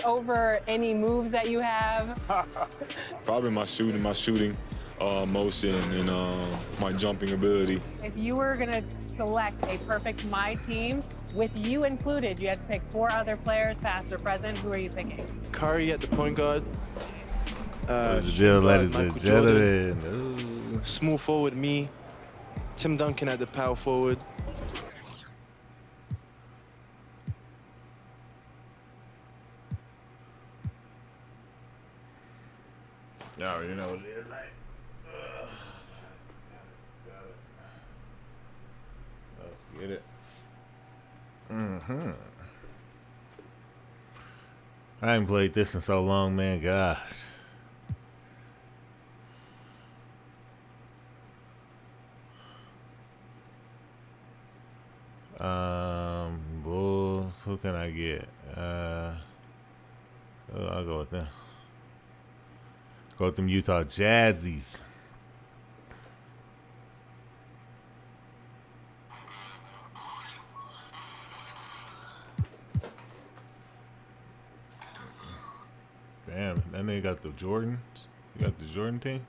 over any moves that you have? Probably my shooting motion and my jumping ability. If you were gonna select a perfect My Team, with you included, you had to pick 4 other players, past or present. Who are you picking? Curry at the point guard. Ladies and gentlemen. Small forward me. Tim Duncan at the power forward. Y'all already know what it is, like. Let's get it. I haven't played this in so long, man. Gosh. Bulls. Who can I get? I'll go with them. Go with them Utah Jazzies. Damn, that nigga got the Jordans. You got the Jordan team?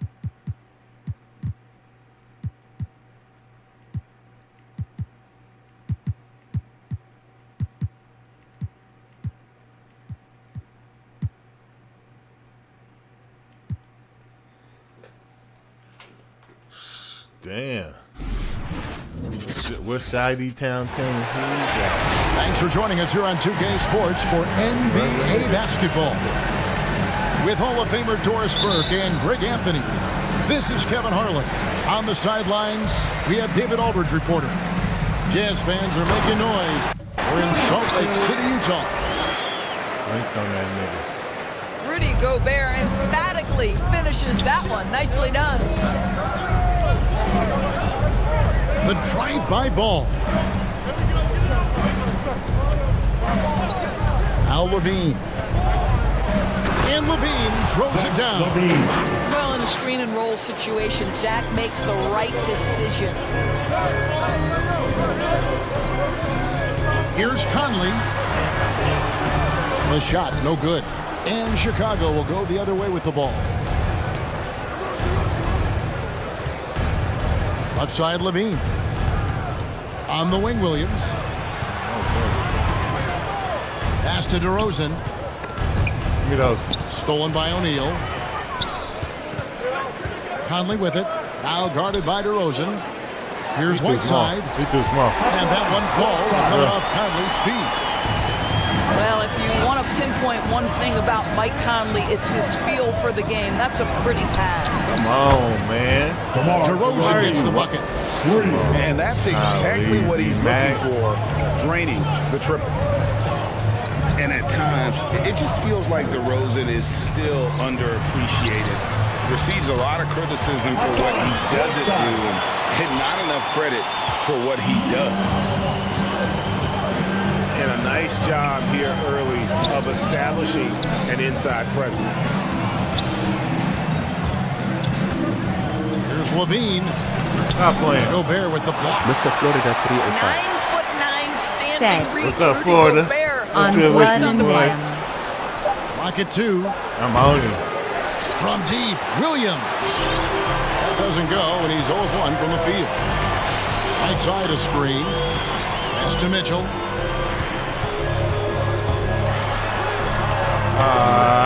Damn. What Shady Town team? Thanks for joining us here on 2K Sports for NBA basketball. With Hall of Famer Doris Burke and Greg Anthony, this is Kevin Harlan. On the sidelines, we have David Aldridge reporter. Jazz fans are making noise. We're in Salt Lake City, Utah. Rudy Gobert emphatically finishes that one. Nicely done. The drive-by ball. Now Levine. And Levine throws it down. Well, in a screen and roll situation, Zach makes the right decision. Here's Conley. The shot, no good. And Chicago will go the other way with the ball. Left side, Levine. On the wing, Williams. Pass to DeRozan. Give me those. Stolen by O'Neal. Conley with it. Now guarded by DeRozan. Here's Whiteside. He's too small. And that one falls coming off Conley's feet. Well, if you want to pinpoint one thing about Mike Conley, it's his feel for the game. That's a pretty pass. Come on, man. DeRozan gets the bucket. And that's exactly what he's looking for, draining the triple. And at times, it just feels like DeRozan is still underappreciated. Receives a lot of criticism for what he doesn't do and not enough credit for what he does. And a nice job here early of establishing an inside presence. Here's Levine. Stop playing. Gobert with the block. Mr. Florida 305. 9'9" standing. Said. What's up, Florida? On on the boy? Lock it 2. I'm on you. From deep, Williams. That doesn't go, and he's 0-1 from the field. Right side a screen. Pass to Mitchell.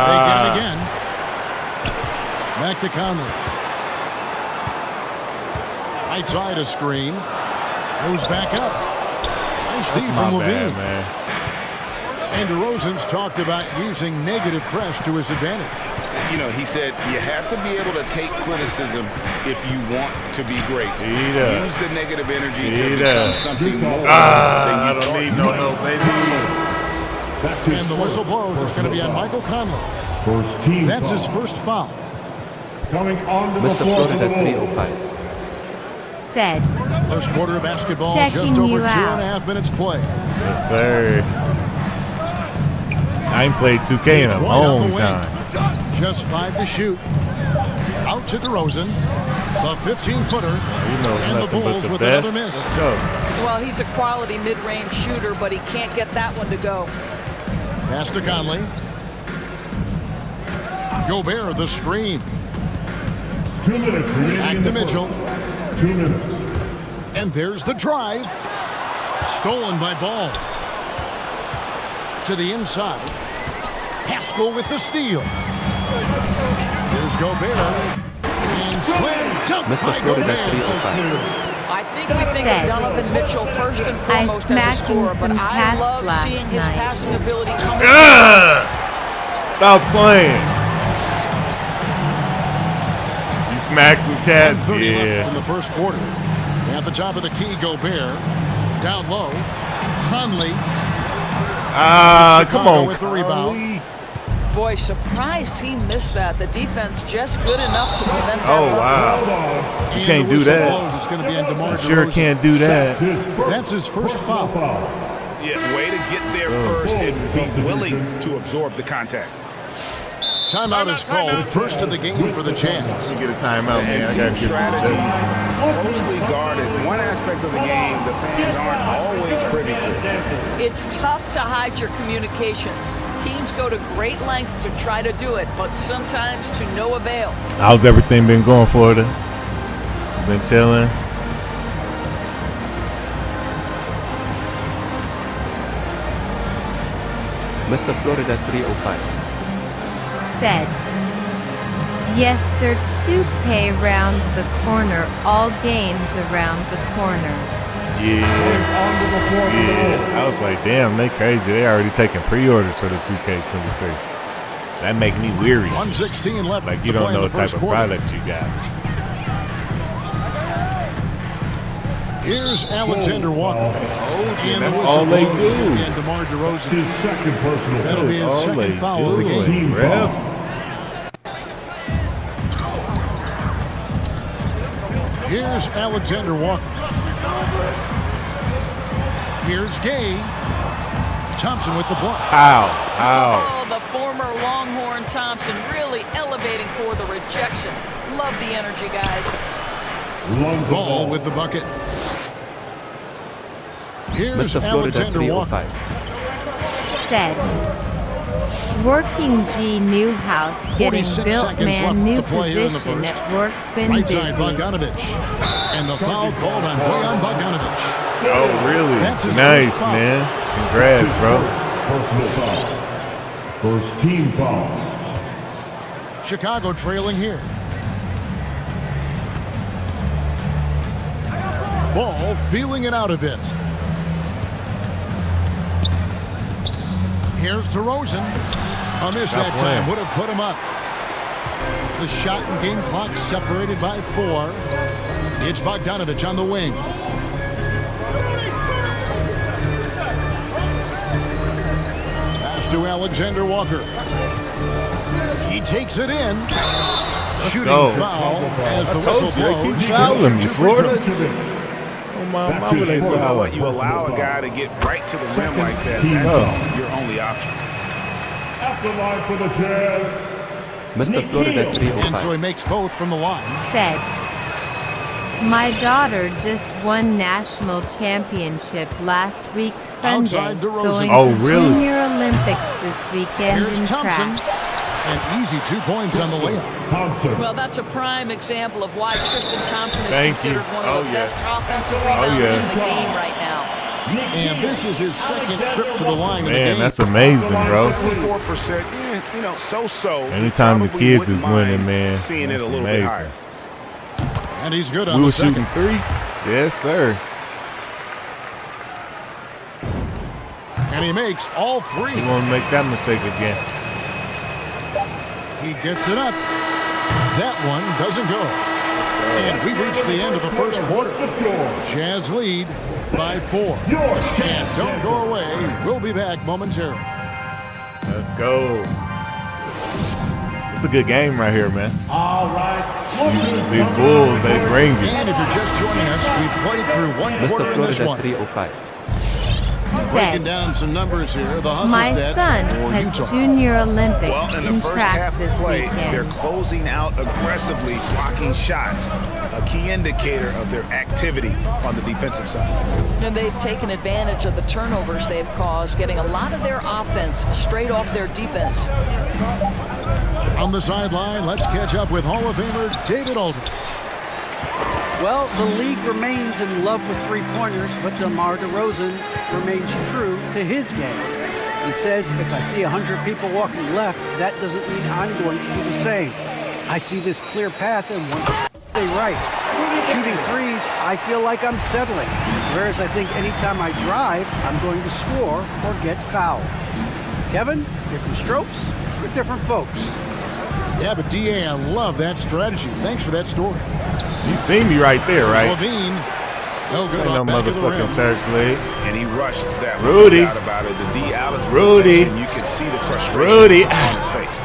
They get it again. Back to Conley. Right side a screen. Goes back up. Nice deep from Levine. Man. And DeRozan's talked about using negative press to his advantage. You know, he said you have to be able to take criticism if you want to be great. Use the negative energy to become something more than you I don't need no help, baby. And the whistle blows. It's going to be on Michael Conley. That's his first foul. Mr. Florida 305. Said. First quarter of basketball, Checking just over you 2.5 minutes play. Yes, sir. I ain't played 2K in a long time. Just 5 to shoot. Out to DeRozan. The 15-footer. And the Bulls with another miss. Let's go. Well, he's a quality mid-range shooter, but he can't get that one to go. Pass to Conley. Gobert, the screen. 2 minutes remaining. Back to Mitchell. 2 minutes. And there's the drive. Stolen by Ball. To the inside. Haskell with the steal. Here's Gobert. And slam dunk Mr. by Florida Gobert. 305. I think we think of Donovan Mitchell first and I foremost as a smacked scorer, him but some I cats love last seeing his night. passing ability come. Stop playing. You smack some cats, 1:30 left yeah. in the first quarter. At the top of the key, Gobert. Down low. Conley. Come on, with the rebound. Conley. Boy, surprised he missed that. The defense just good enough to prevent that. Oh, wow. You can't do that. It's going to be on DeMar Sure DeRozan. can't do that. That's his first foul. Yeah, way to get there first and be willing to absorb the contact. Timeout is called. First of the game for the Jazz. You get a timeout, man. I got to get some Strategy, adjustments. closely guarded. One aspect of the game the fans aren't always privy to. It's tough to hide your communications. Teams go to great lengths to try to do it, but sometimes to no avail. How's everything been going, Florida? Been chilling? Mr. Florida 305. Said, yes, sir, 2K round the corner, all games around the corner. Yeah. I was like, damn, they crazy. They already taking pre-orders for the 2K23. That make me weary. 1:16 left. Like you to don't play in know the what type first of quarter. product you got. Here's Alexander Walker. And that's the all they whistle blows do. again, DeMar DeRozan. His second personal That'll be his All second they foul of the doing, game. ref. Here's Alexander Walker. Here's Gay. Thompson with the block. Ow. Oh, the former Longhorn Thompson really elevating for the rejection. Love the energy, guys. Ball with the bucket. Here's Mr. Florida Alexander Walker. 305. Said, working G Newhouse, getting 46 built seconds man, left new to play here in the position first. at work, been Right busy. side, Bogdanovich. And the foul called on Bojan Bogdanovich. Oh, really? That's his Nice, first foul. man. Congrats, bro. Personal foul. First team foul. Chicago trailing here. Ball feeling it out a bit. Here's DeRozan. A miss Not that playing. time. Would have put him up. The shot and game clock separated by 4. It's Bogdanovich on the wing. Pass to Alexander Walker. He takes it in. Shooting go. foul as the told whistle you, they blows. keep fouling me, Two free Florida. throws. Oh, my Back mama, to they Florida. You know foul. what? You allow a guy to get right to the rim like that. Team That's foul. your only option. After line for the Jazz. Mr. Florida And so 305. he makes both from the line. Said, my daughter just won national championship last week Sunday, Outside DeRozan. going Oh, to really? Junior Olympics this weekend Here's in Thompson. track. An easy 2 points on the layup. Thompson. Well, that's a prime example of why Tristan Thompson is Thank considered you. one of Oh, the yeah. best offensive rebounders yeah. in the game right now. And this is his second trip to the line in the Man, game. that's amazing, bro. 74%, so-so. Anytime the Probably kids is wouldn't winning, mind man, seeing it that's a little bit amazing. higher. And he's good on We the were second. shooting 3? Yes, sir. And he makes all 3. You won't make that mistake again. He gets it up. That one doesn't go. And we reach the end of the first quarter. Jazz lead by 4. And don't go away. We'll be back momentarily. Let's go. It's a good game right here, man. All right. These Bulls, they bring it. And if you're just joining us, we've played through one Mr. quarter in this Florida one. 305. Breaking Said, down some numbers here. The hustle my stats son for has Utah. Junior Olympics Well, in the in first track half of this play, weekend. they're closing out aggressively, blocking shots, a key indicator of their activity on the defensive side. And they've taken advantage of the turnovers they've caused, getting a lot of their offense straight off their defense. On the sideline, let's catch up with Hall of Famer David Aldridge. Well, the league remains in love with three-pointers, but DeMar DeRozan remains true to his game. He says, if I see 100 people walking left, that doesn't mean I'm going to do the same. I see this clear path and want to stay right. Shooting threes, I feel like I'm settling, whereas I think anytime I drive, I'm going to score or get fouled. Kevin, different strokes for different folks. Yeah, but DA, I love that strategy. Thanks for that story. You see me right there, right? Levine, no good. Ain't no motherfucking church league. And he rushed that. Rudy. Out about it. The D. Alice Rudy. You can see the frustration Rudy. on his face.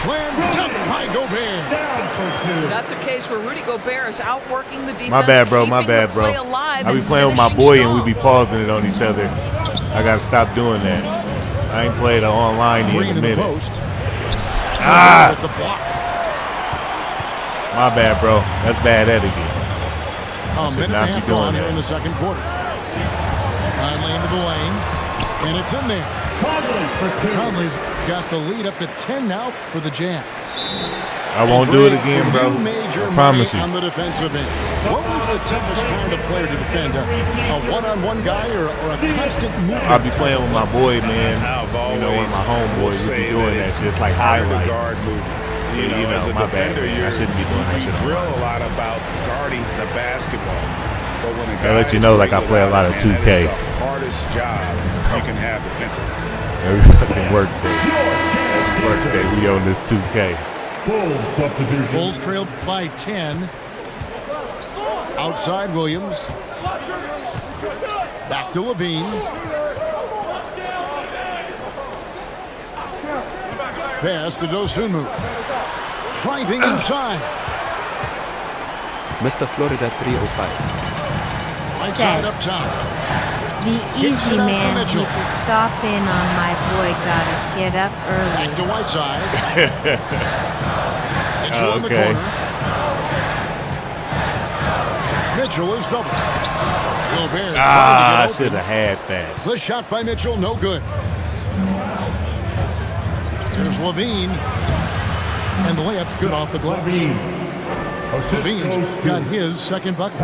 Slam dunk by Gobert. That's a case where Rudy Gobert is outworking the defense. My bad, bro. My keeping bad, the bro. play alive I be and playing with my finishing boy strong. and we be pausing it on each other. I gotta stop doing that. I ain't played online in Green a in the minute. post. Ah! With the block. My bad, bro. That's bad etiquette. A minute and a half gone here in the second quarter. Conley into the lane, and it's in there. Conley's got the lead up to 10 now for the Jazz. I won't do it again, bro. I promise you. On the defensive end. What was the toughest kind of player to defend? A one-on-one guy or a constant movement? I'll be playing with my boy, man. You know, one of my homeboys. We be doing that shit like highlights. You know, as a my bad, defender, man. I shouldn't be doing that you shit. drill a lot about guarding the basketball. But when I let you know, like I play a lot of 2K. That is the hardest job you can have defensively. Every fucking work day. Work day. We on this 2K. Bulls trailed by 10. Outside Williams. Back to Levine. Pass to Dosunmu. Driving inside. Mr. Florida 305. Right side up top. The easy man need to stop in on my boy. Gotta get up early. Back to Whiteside. Mitchell in the Okay. corner. Mitchell is double. Gobert I should have had that. The shot by Mitchell, no good. There's Levine. And the layup's good off the glass. Levine's got his second bucket.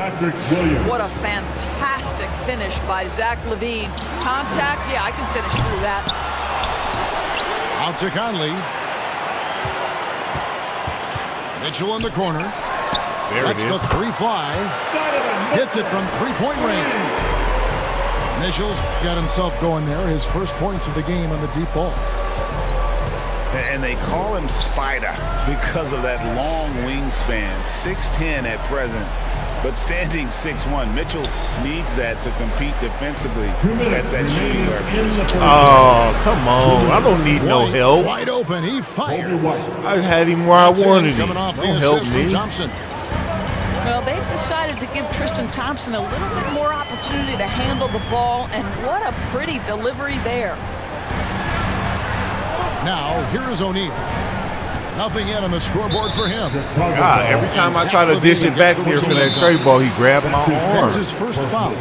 What a fantastic finish by Zach LaVine. Contact, yeah, I can finish through that. Out to Conley. Mitchell in the corner. That's the three fly. Hits it from three-point range. Mitchell's got himself going there. His first points of the game on the deep ball. And they call him Spider because of that long wingspan, 6'10" at present, but standing 6'1". Mitchell needs that to compete defensively at that shooting guard position. Oh, come on. I don't need no help. Wide open. He fires. I had him where I wanted him. Coming off the Don't help assist from me. Thompson. Well, they've decided to give Tristan Thompson a little bit more opportunity to handle the ball, and what a pretty delivery there. Now, here is O'Neal. Nothing yet on the scoreboard for him. God, every time I try to dish it back here for that trade ball, he grabbed my arm. That's his first foul.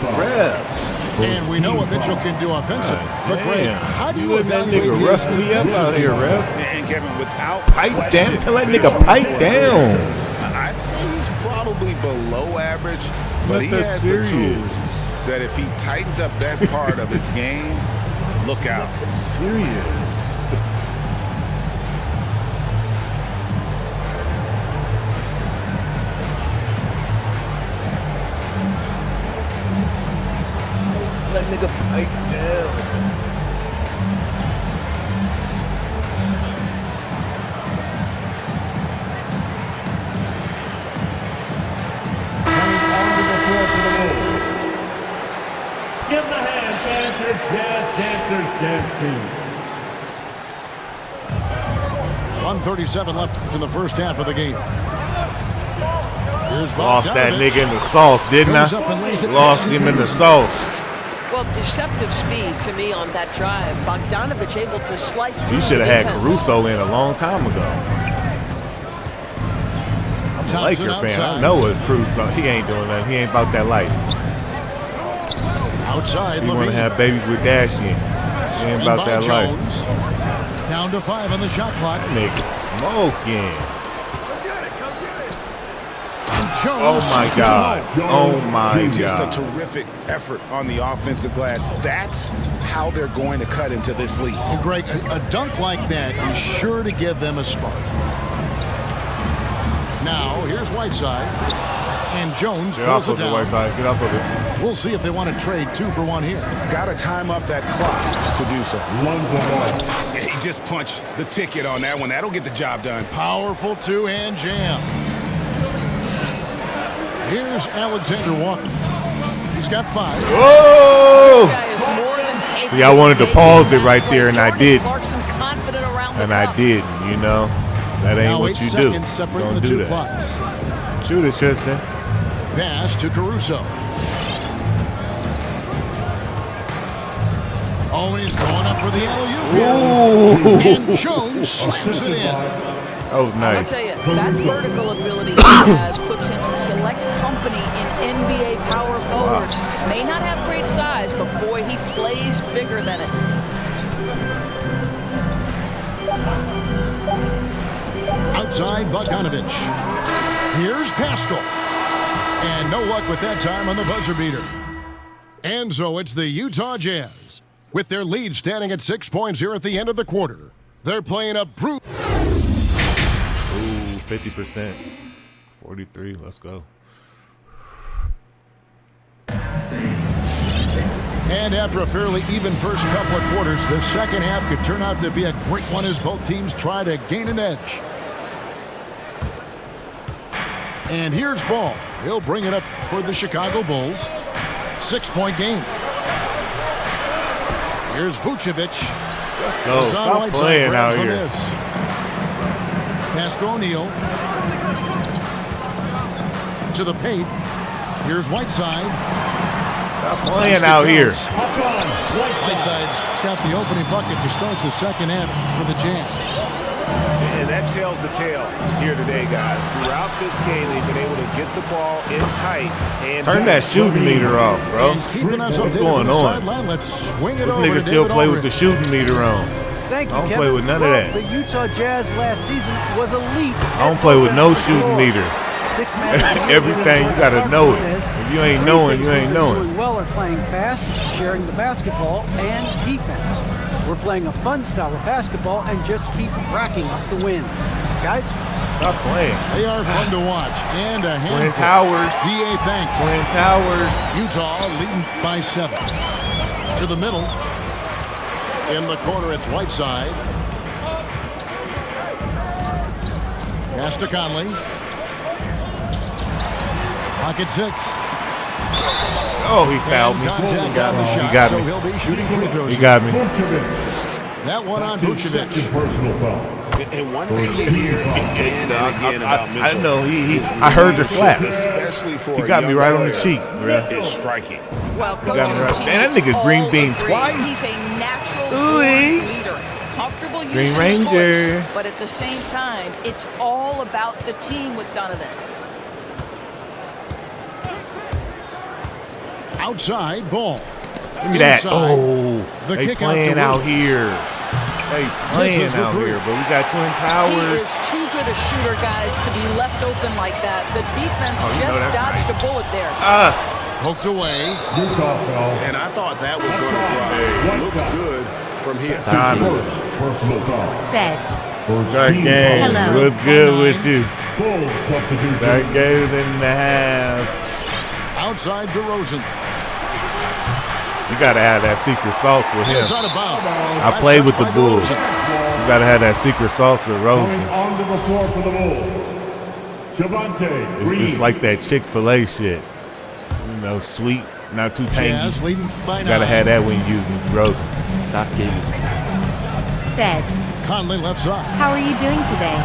And we know what Mitchell can do offensively. But Greg, how do you let that nigga rough me up out here, Rev? And Kevin, without Pipe down. Tell that nigga pipe down. I'd say he's probably below average, but he has the tools that if he tightens up that part of his game, look out. Serious. Let nigga pipe down. Give the hand, Dancer, Dancers, Dance Team. 1:37 left in the first half of the game. Here's Lost that Bogdanovich. nigga in the sauce, didn't Goes I? up and lays it Lost back. him in the sauce. Well, deceptive speed to me on that drive. Bogdanovich able to slice through You should the have had defense. Caruso in a long time ago. I'm a Thompson Laker fan. outside. I know what Caruso. He ain't doing nothing. He ain't about that life. Outside, He want to Levine. have babies with Dash in. Ain't And about by that life. Jones. Down to 5 on the shot clock. Nigga smoking. And Jones. Oh my God. Oh my Just a God. terrific effort on the offensive glass. That's how they're going to cut into this lead. Well, Greg, a dunk like that is sure to give them a spark. Now, here's Whiteside. And Jones Get pulls off it of it, down. Whiteside. Get off of it. We'll see if they want to trade 2 for 1 here. Got to time up that clock to do so. 1-1. He just punched the ticket on that one. That'll get the job done. Powerful two-hand jam. Here's Alexander Walker. He's got 5. Oh! This guy is more than capable. See, I wanted to of pause making it right that there, and play. I Jordan didn't. Clarkson confident around the And I cup. didn't, you know. That ain't Now what 8 you do. seconds separating Don't the do 2 that. clocks. Shoot it, Tristan. Pass to Caruso. Always going up for the alley-oop. Ooh. And Jones slams it in. That was I'll nice. tell you, that vertical ability he has puts him in select company in NBA power forwards. May not have great size, but boy, he plays bigger than it. Outside Bogdanovich. Here's Pascal. And no luck with that time on the buzzer beater. And so it's the Utah Jazz. With their lead standing at 6 points here at the end of the quarter. They're playing a Ooh, 50%. 43, let's go. And after a fairly even first couple of quarters, the second half could turn out to be a great one as both teams try to gain an edge. And here's Ball. He'll bring it up for the Chicago Bulls. 6-point game. Here's Vucevic. Let's go. Stop playing out here. Pass to O'Neal. To the paint. Here's Whiteside. Stop playing out here. Whiteside's got the opening bucket to start the second half for the Jazz. And that tells the tale here today, guys. Throughout this game, they've been able to get the ball in tight. And Turn that shooting meter off, bro. What's going on? Let's swing it This over nigga to still David play with Aldridge. the shooting meter on. Thank you, I don't Kevin. play with none of Well, that. The Utah Jazz last season was elite. I don't play with no shooting meter. Everything, you gotta know it. If you ain't knowing, you ain't knowing. Doing well are playing fast, sharing the basketball, and defense. We're playing a fun style of basketball and just keep racking up the wins. Guys? Stop playing. They are fun to watch. And a handful. Twin Towers. DA thanks. Twin Towers. Utah leading by 7. To the middle. In the corner, it's Whiteside. Pass to Conley. Pocket 6. Oh, he fouled me. Contact on the shot, He got so me. he'll be shooting free throws. He got me. That one on Vucevic. Personal foul. And one thing to hear again and again about Mitchell. I know. I heard the slap. Especially for He a got me young right on the player, cheek, bro. is striking. Well, got coaches me right. and Man, that teammates nigga green all bean agree twice. He's a natural Ooh-wee. leader. Comfortable Green using his Ranger. voice, but at the same time, it's all about the team with Donovan. Outside ball. Give me that. Inside. Oh, The they kick playing out out to here. They playing This is the out three. here, but we got Twin He Towers. is too good a shooter, guys, to be left open like that. The defense Oh, you know just that's dodged a bullet there. Poked away. Utah foul. And I thought that was going to drive. Looked good from here. Donovan. Personal foul. Said. Dark Games, Hello. what's good with you? Full substitution. Dark Games in the house. Outside DeRozan. You gotta have that secret sauce with him. It's out of bounds. I play with the Bulls. You DeRozan. gotta have that secret sauce with Coming Rosen. onto the floor for the Bulls. Javante Green. It's like that Chick-fil-A shit. You know, sweet, not too tangy. Jazz leading by You gotta 9. have that when you use Rosen. Dark gaming. Said. Conley left side. How are you doing today?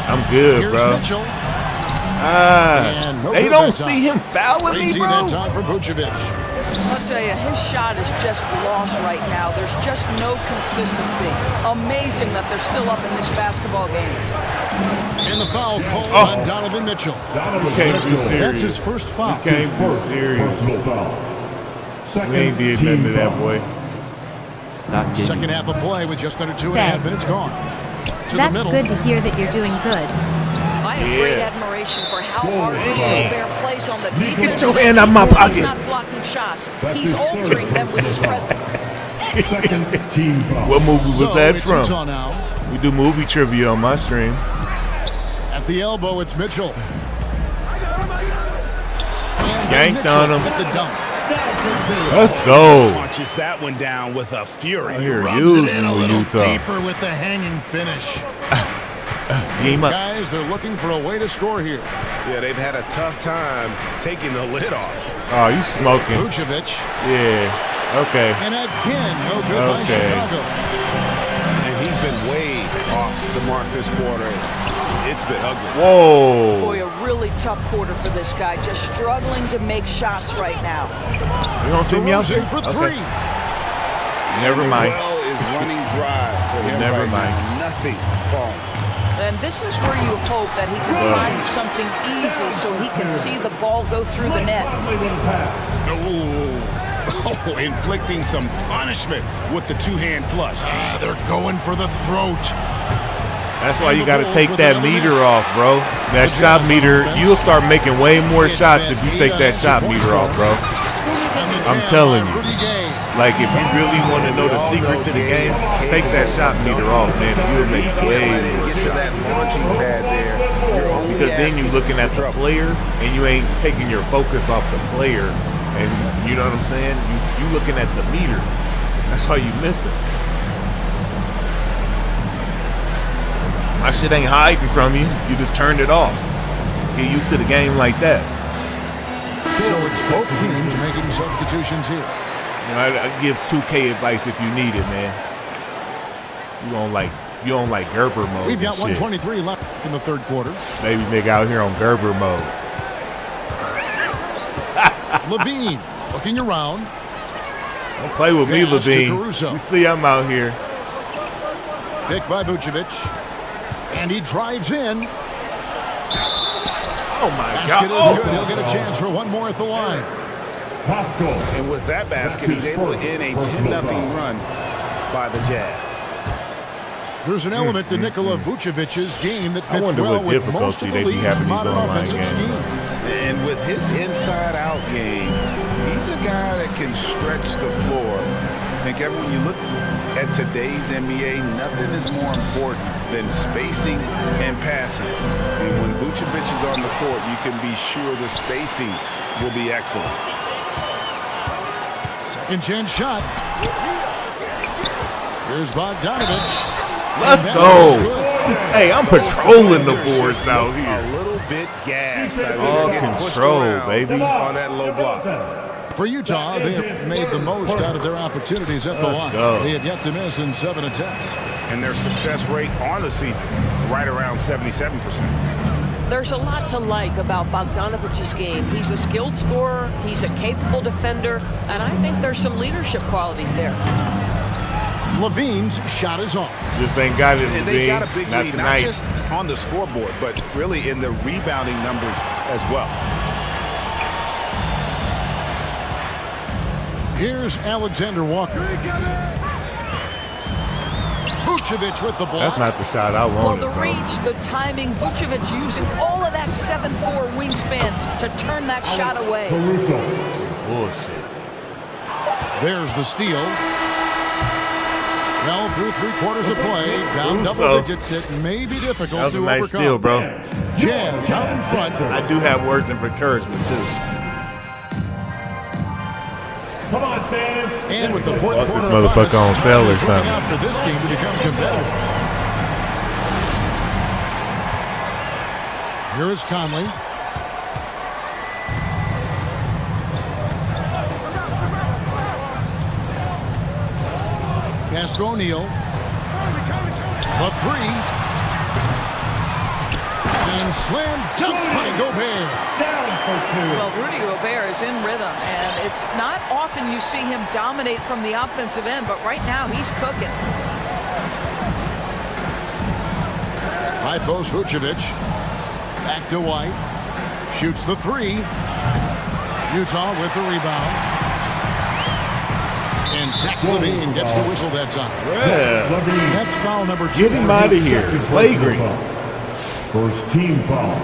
I'm good, Here's bro. Mitchell. And no They good don't that see time. him fouling me, 18 bro. that time for Vucevic. I'll tell you, his shot is just lost right now. There's just no consistency. Amazing that they're still up in this basketball game. And the foul called on Donovan Mitchell. Donovan Can't be Mitchell. serious. That's his first foul. You can't be First serious. personal foul. Second We ain't did team nothing to that foul. boy. That game. Second half of play with just under 2.5 minutes gone. To That's the middle. good to hear that you're doing good. I have great admiration for how hard Gobert plays on the defense. Get your hand out my pocket. He's not blocking shots. He's altering them with his presence. What movie was that it's from? Utah now. We do movie trivia on my stream. At the elbow, it's Mitchell. Yanked on him. With the dunk. Let's go. Punches that one down with a fury. I hear Rubs you it in a little Utah. deeper with the hanging finish. Game up. Guys, they're looking for a way to score here. Yeah, they've had a tough time taking the lid off. Oh, you smoking. Vucevic. Yeah. Okay. And again, no good by Chicago. And he's been way off the mark this quarter. It's been ugly. Whoa. Boy, a really tough quarter for this guy. Just struggling to make shots right now. You don't see me out there? For three. Never mind. Well is running dry for him Never right mind. now. Nothing falling. And this is where you hope that he can find something easy so he can see the ball go through the net. Oh, inflicting some punishment with the two-hand flush. They're going for the throat. That's why you got to take that meter off, bro. That shot meter, you'll start making way more shots if you take that shot meter off, bro. I'm telling you. Like, if you really want to know the secret to the game, take that shot meter off, man. You'll make way more Get to that launching pad there. Because then you're looking at the player, and you ain't taking your focus off the player. And you know what I'm saying? You looking at the meter. That's why you miss it. My shit ain't hiding from you. You just turned it off. Get used to the game like that. So it's both teams making substitutions here. You know, I give 2K advice if you need it, man. You don't like Gerber mode. We've got and shit. 1:23 left in the third quarter. Baby nigga out here on Gerber mode. Levine looking around. Don't play with me, Pass to Levine. Caruso. You see I'm out here. Picked by Vucevic. And he drives in. Oh, my Basket God. is good. He'll get a chance for one more at the line. And with that basket, he's able to end a 10-0 run by the Jazz. There's an element to Nikola Vucevic's game that I fits wonder well what with most of difficulty the they be league's having these modern online offensive games. scheme. And with his inside-out game, he's a guy that can stretch the floor. I think when you look at today's NBA, nothing is more important than spacing and passing. And when Vucevic is on the court, you can be sure the spacing will be excellent. Second chance shot. Here's Bogdanovich. Let's go. Hey, I'm patrolling the boards out A here. little bit gassed. All control, baby. On that low block. For Utah, they have made the most out of their opportunities at the line. go. They have yet to miss in 7 attempts. And their success rate on the season, right around 77%. There's a lot to like about Bogdanovich's game. He's a skilled scorer, he's a capable defender, and I think there's some leadership qualities there. Levine's shot is off. Just ain't got it, And they Levine. got a big Not lead, tonight. not just on the scoreboard, but really in the rebounding numbers as well. Here's Alexander Walker. Vucevic with the block. That's not the shot I Well, wanted, the bro. reach, the timing, Vucevic using all of that 7'4" wingspan to turn that shot away. Bullshit. There's the steal. Well, through 3/4 of play, down Caruso. double digits, it may be difficult That was to a nice overcome. steal, bro. Jazz out in front. I do have words of encouragement, too. Come on, fans. And with the fourth Bought quarter this of motherfucker fun, on sale or it's running something. out for this game to become competitive. Here is Conley. Pass to O'Neal. The three. And slam dunk by Gobert. Well, Rudy Gobert is in rhythm, and it's not often you see him dominate from the offensive end, but right now he's cooking. High post Vucevic. Back to White. Shoots the three. Utah with the rebound. And Zach Levine gets the whistle that time. Yeah. That's foul number 2. Get him out of here. Flagrant. First team foul.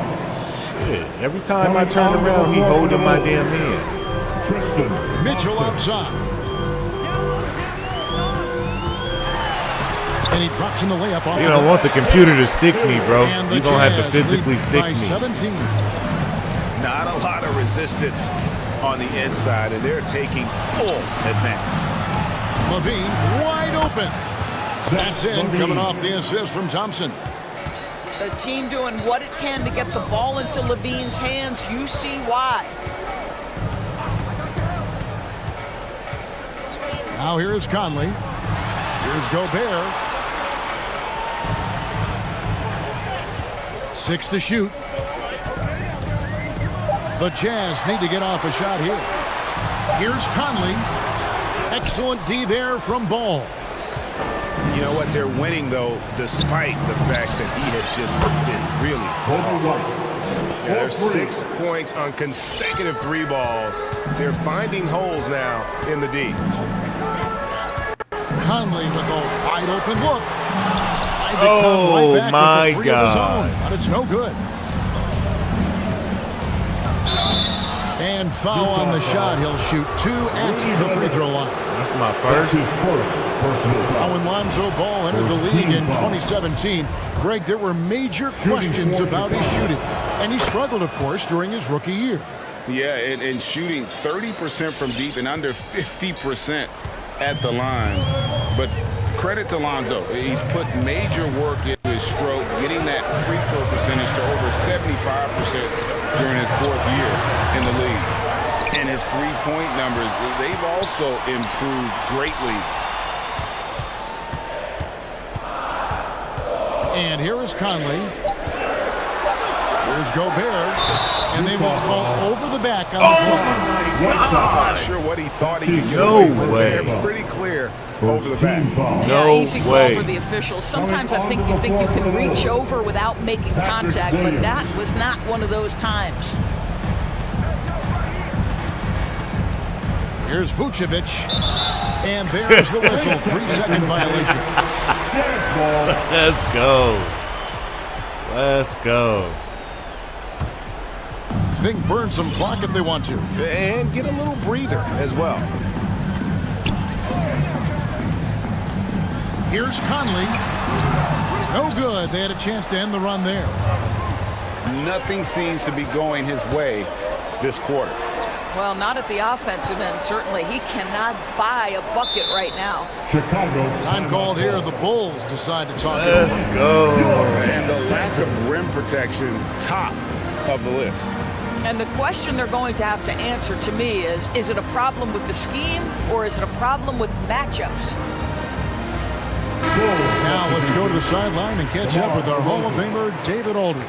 Shit. Every time I turn around, he holding my damn hand. Tristan Mitchell outside. And he drops in the layup off. You don't want the computer to stick me, bro. You're going to have to Jazz physically lead stick by me. 17. Not a lot of resistance on the inside, and they're taking full advantage. Levine wide open. That's in, coming off the assist from Thompson. The team doing what it can to get the ball into Levine's hands. You see why. Now here is Conley. Here's Gobert. 6 to shoot. The Jazz need to get off a shot here. Here's Conley. Excellent D there from Ball. You know what? They're winning, though, despite the fact that he has just been really hard. There's 6 points on consecutive 3 balls. They're finding holes now in the D. Conley with a wide open look. Oh, my God. But it's no good. And foul on the shot. He'll shoot 2 at the free throw line. That's my first. Now when Lonzo Ball entered the league in 2017, Greg, there were major questions about his shooting. And he struggled, of course, during his rookie year. Yeah, and shooting 30% from deep and under 50% at the line. But credit to Lonzo. He's put major work into his stroke, getting that free throw percentage to over 75% during his 4th year in the league. And his three-point numbers, they've also improved greatly. And here is Conley. Here's Gobert. And they will call over the back on the floor. I'm not sure what he thought he could get No away with. way. They're pretty clear over the back. No easy call way. for the officials. Sometimes I think you can reach over without making contact, but that was not one of those times. Here's Vucevic. And there's the whistle. 3-second violation. Let's go. Let's go. Think burn some clock if they want to. And get a little breather as well. Here's Conley. No good. They had a chance to end the run there. Nothing seems to be going his way this quarter. Well, not at the offensive end, certainly. He cannot buy a bucket right now. Chicago. Time called here. The Bulls decide to talk. Let's go. And the lack of rim protection, top of the list. And the question they're going to have to answer to me is it a problem with the scheme or is it a problem with matchups? Now let's go to the sideline and catch up with our Hall of Famer, David Aldridge.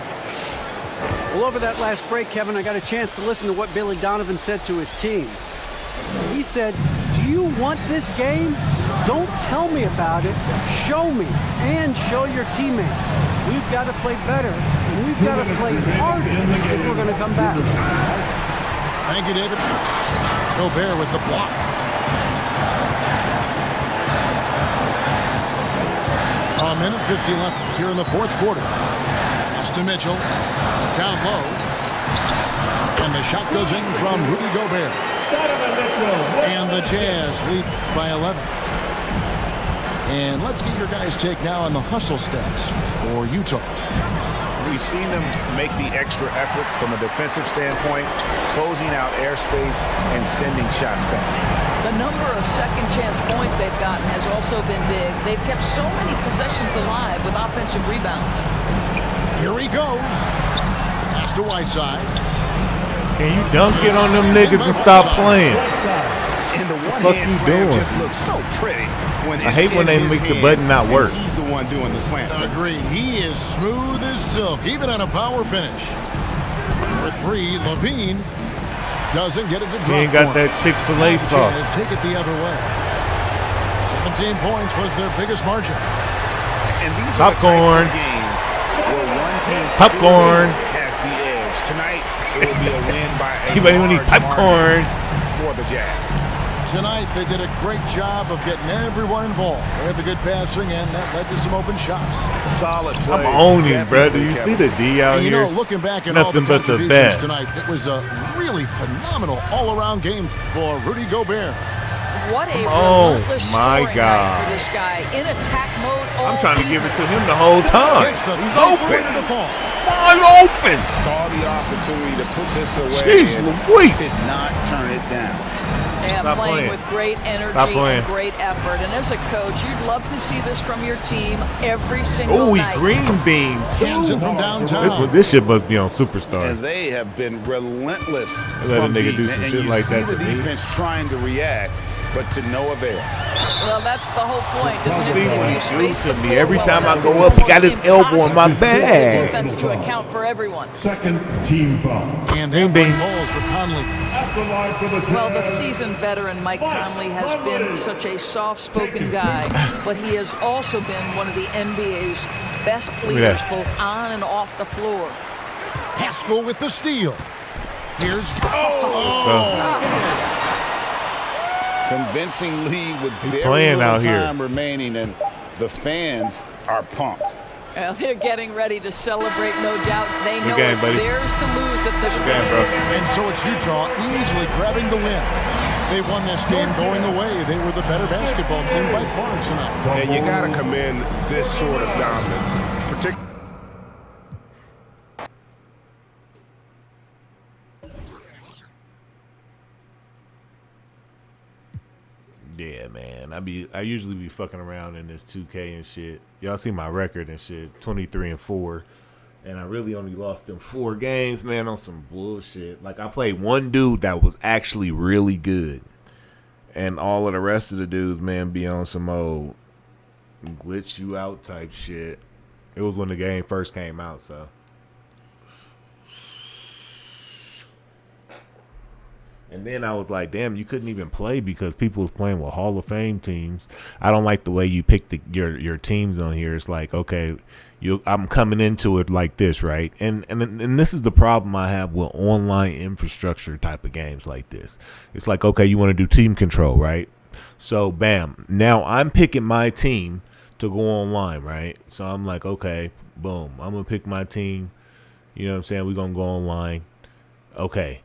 Well, over that last break, Kevin, I got a chance to listen to what Billy Donovan said to his team. He said, "Do you want this game? Don't tell me about it. Show me and show your teammates. We've got to play better, and we've got to play harder if we're going to come back." Thank you, David. Gobert with the block. A minute 50 left here in the 4th quarter. Pass to Mitchell. Down low. And the shot goes in from Rudy Gobert. And the Jazz lead by 11. And let's get your guys' take now on the hustle stats for Utah. We've seen them make the extra effort from a defensive standpoint, closing out airspace and sending shots back. The number of second chance points they've gotten has also been big. They've kept so many possessions alive with offensive rebounds. Here he goes. Pass to Whiteside. Can you dunk it on them niggas and stop playing? And the What the fuck you doing? just looks so pretty when I hate when they make the button not work. He's the one doing the slam. Agreed. He is smooth as silk, even on a power finish. For 3, Levine doesn't get it to drop. He ain't got that Chick-fil-A sauce. Take it the other way. 17 points was their biggest margin. And these Popcorn. are the types of games where one team Popcorn. has the edge. Tonight, it will be a win by a Anybody who need large popcorn? margin for the Jazz. Tonight, they did a great job of getting everyone involved. They had the good passing, and that led to some open shots. Solid play. I'm owning, bro. Do you see the D out and, here? Looking back at nothing all the but the contributions best tonight, it was a really phenomenal all-around game for Rudy Gobert. What a relentless my scoring God. night for this guy. In attack mode all I'm trying to give it to him defense. the whole time. He's open. Wide open. Saw the opportunity to put this away. Jeez and Louise. did not turn it down. Yeah, Stop playing playing. with great energy and great effort. And as a coach, you'd love to see this from your team every single Ooh, he night. green bean too. Hansen from downtown. This shit must be on Superstar. And they have been relentless. Let a from nigga deep. do some and shit you like see that the to me. defense trying to react, but to no avail. Well, that's the whole point, isn't it? See what If he you do space to the me floor every well time I enough, go it's up. He got his almost elbow in my impossible for the bag. defense to account for everyone. Second team foul. And then balls for Conley. At the line for the Well, the Jazz. seasoned veteran Mike Conley has been such a soft-spoken guy, but he has also been one of the NBA's best leaders, both on and off the floor. Haskell with the steal. Here's Convincing lead with very playing little out here. time remaining, and the fans are pumped. Well, they're getting ready to celebrate, no doubt. They know game, it's buddy. theirs to lose at this game, bro. And so it's Utah easily grabbing the win. They won this game going away. They were the better basketball team by far tonight. And you got to commend this sort of dominance, particularly. Yeah, man. I usually be fucking around in this 2K and shit. Y'all see my record and shit, 23-4. And I really only lost them 4 games, man, on some bullshit. Like, I played one dude that was actually really good. And all of the rest of the dudes, man, be on some old glitch you out type shit. It was when the game first came out, so. And then I was like, damn, you couldn't even play because people was playing with Hall of Fame teams. I don't like the way you pick your teams on here. It's like, okay, I'm coming into it like this, right? And this is the problem I have with online infrastructure type of games like this. It's like, okay, you want to do team control, right? So, bam, now I'm picking my team to go online, right? So I'm like, okay, boom, I'm going to pick my team. You know what I'm saying? We're going to go online. Okay,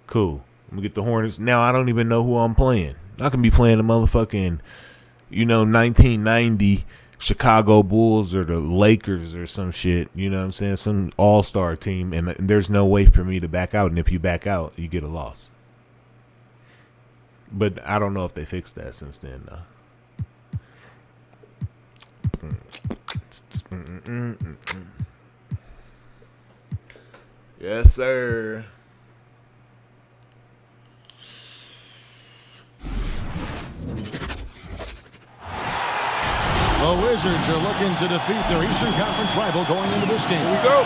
cool. I'm going to get the Hornets. Now I don't even know who I'm playing. I can be playing the motherfucking, 1990 Chicago Bulls or the Lakers or some shit. You know what I'm saying? Some all-star team. And there's no way for me to back out. And if you back out, you get a loss. But I don't know if they fixed that since then, though. Yes, sir. The Wizards are looking to defeat their Eastern Conference rival going into this game. Here we go.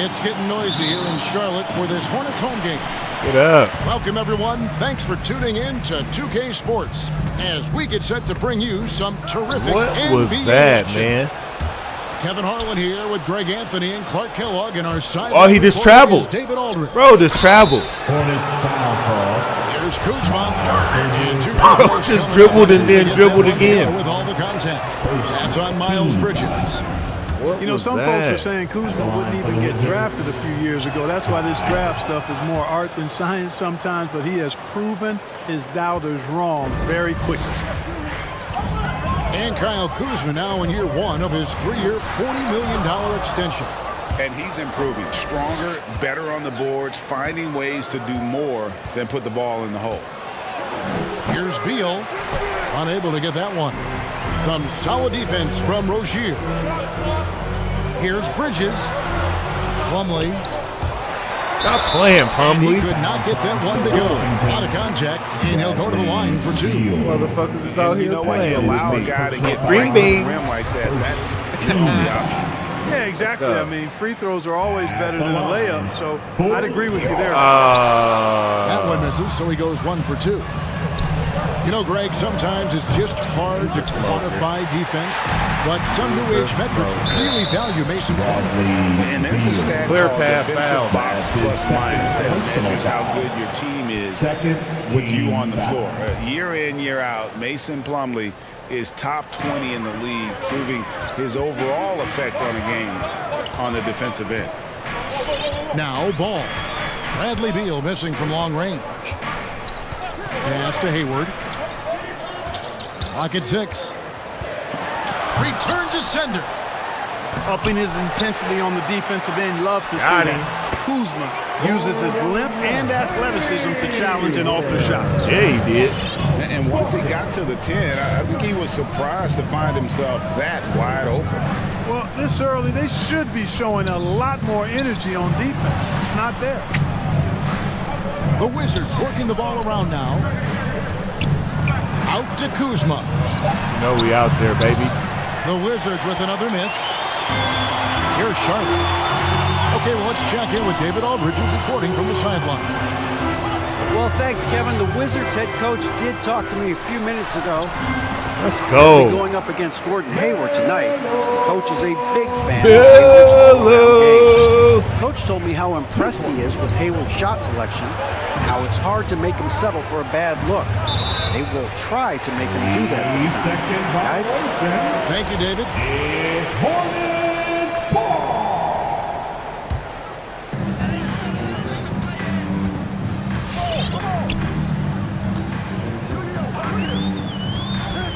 It's getting noisy here in Charlotte for this Hornets home game. Get up. Welcome, everyone. Thanks for tuning in to 2K Sports as we get set to bring you some terrific What NBA was that, action. man? Kevin Harlan here with Greg Anthony and Clark Kellogg and our side. Oh, he just traveled. David Aldridge. Bro, just traveled. Hornets foul call. Here's Kuzma. And two Bro, forwards just coming dribbled up and then to get dribbled that one again. together with all the contact. That's on Miles Bridges. Some folks are saying Kuzma wouldn't even get drafted a few years ago. That's why this draft stuff is more art than science sometimes, but he has proven his doubters wrong very quickly. And Kyle Kuzma now in year one of his 3-year, $40 million extension. And he's improving. Stronger, better on the boards, finding ways to do more than put the ball in the hole. Here's Beal. Unable to get that one. Some solid defense from Rozier. Here's Bridges. Plumlee. Stop playing, Plumlee. He could not get that one to go. Out of contact, and he'll go to the line for 2. Motherfuckers is out here When you playing allow with a me. guy to get Green right to the bean. rim like that, that's the only option. Yeah, exactly. I mean, free throws are always better than a layup, so I'd agree with you there. That one misses, so he goes 1 for 2. You know, Greg, sometimes it's just hard to quantify defense, but some New Age metrics really value Mason Plumlee. And there's a stat Clear called pass defensive foul. box plus minus that measures how good your team is with you on the floor. Year in, year out, Mason Plumlee is top 20 in the league, proving his overall effect on a game on the defensive end. Now ball. Bradley Beal missing from long range. Pass to Hayward. Clock at 6. Return to sender. Upping his intensity on the defensive end. Love to see Got him. that. Kuzma uses his length and athleticism to challenge and alter shots. Yeah, he did. And once he got to the 10, I think he was surprised to find himself that wide open. Well, this early, they should be showing a lot more energy on defense. It's not there. The Wizards working the ball around now. Out to Kuzma. You know we out there, baby. The Wizards with another miss. Here's Charlotte. Okay, well, let's check in with David Aldridge, who's reporting from the sideline. Well, thanks, Kevin. The Wizards head coach did talk to me a few minutes ago. Let's go. Going up against Gordon Hayward tonight. The coach is a big fan of Hayward's all-around game. Coach told me how impressed he is with Hayward's shot selection and how it's hard to make him settle for a bad look. They will try to make him do that this time. Guys? Thank you, David.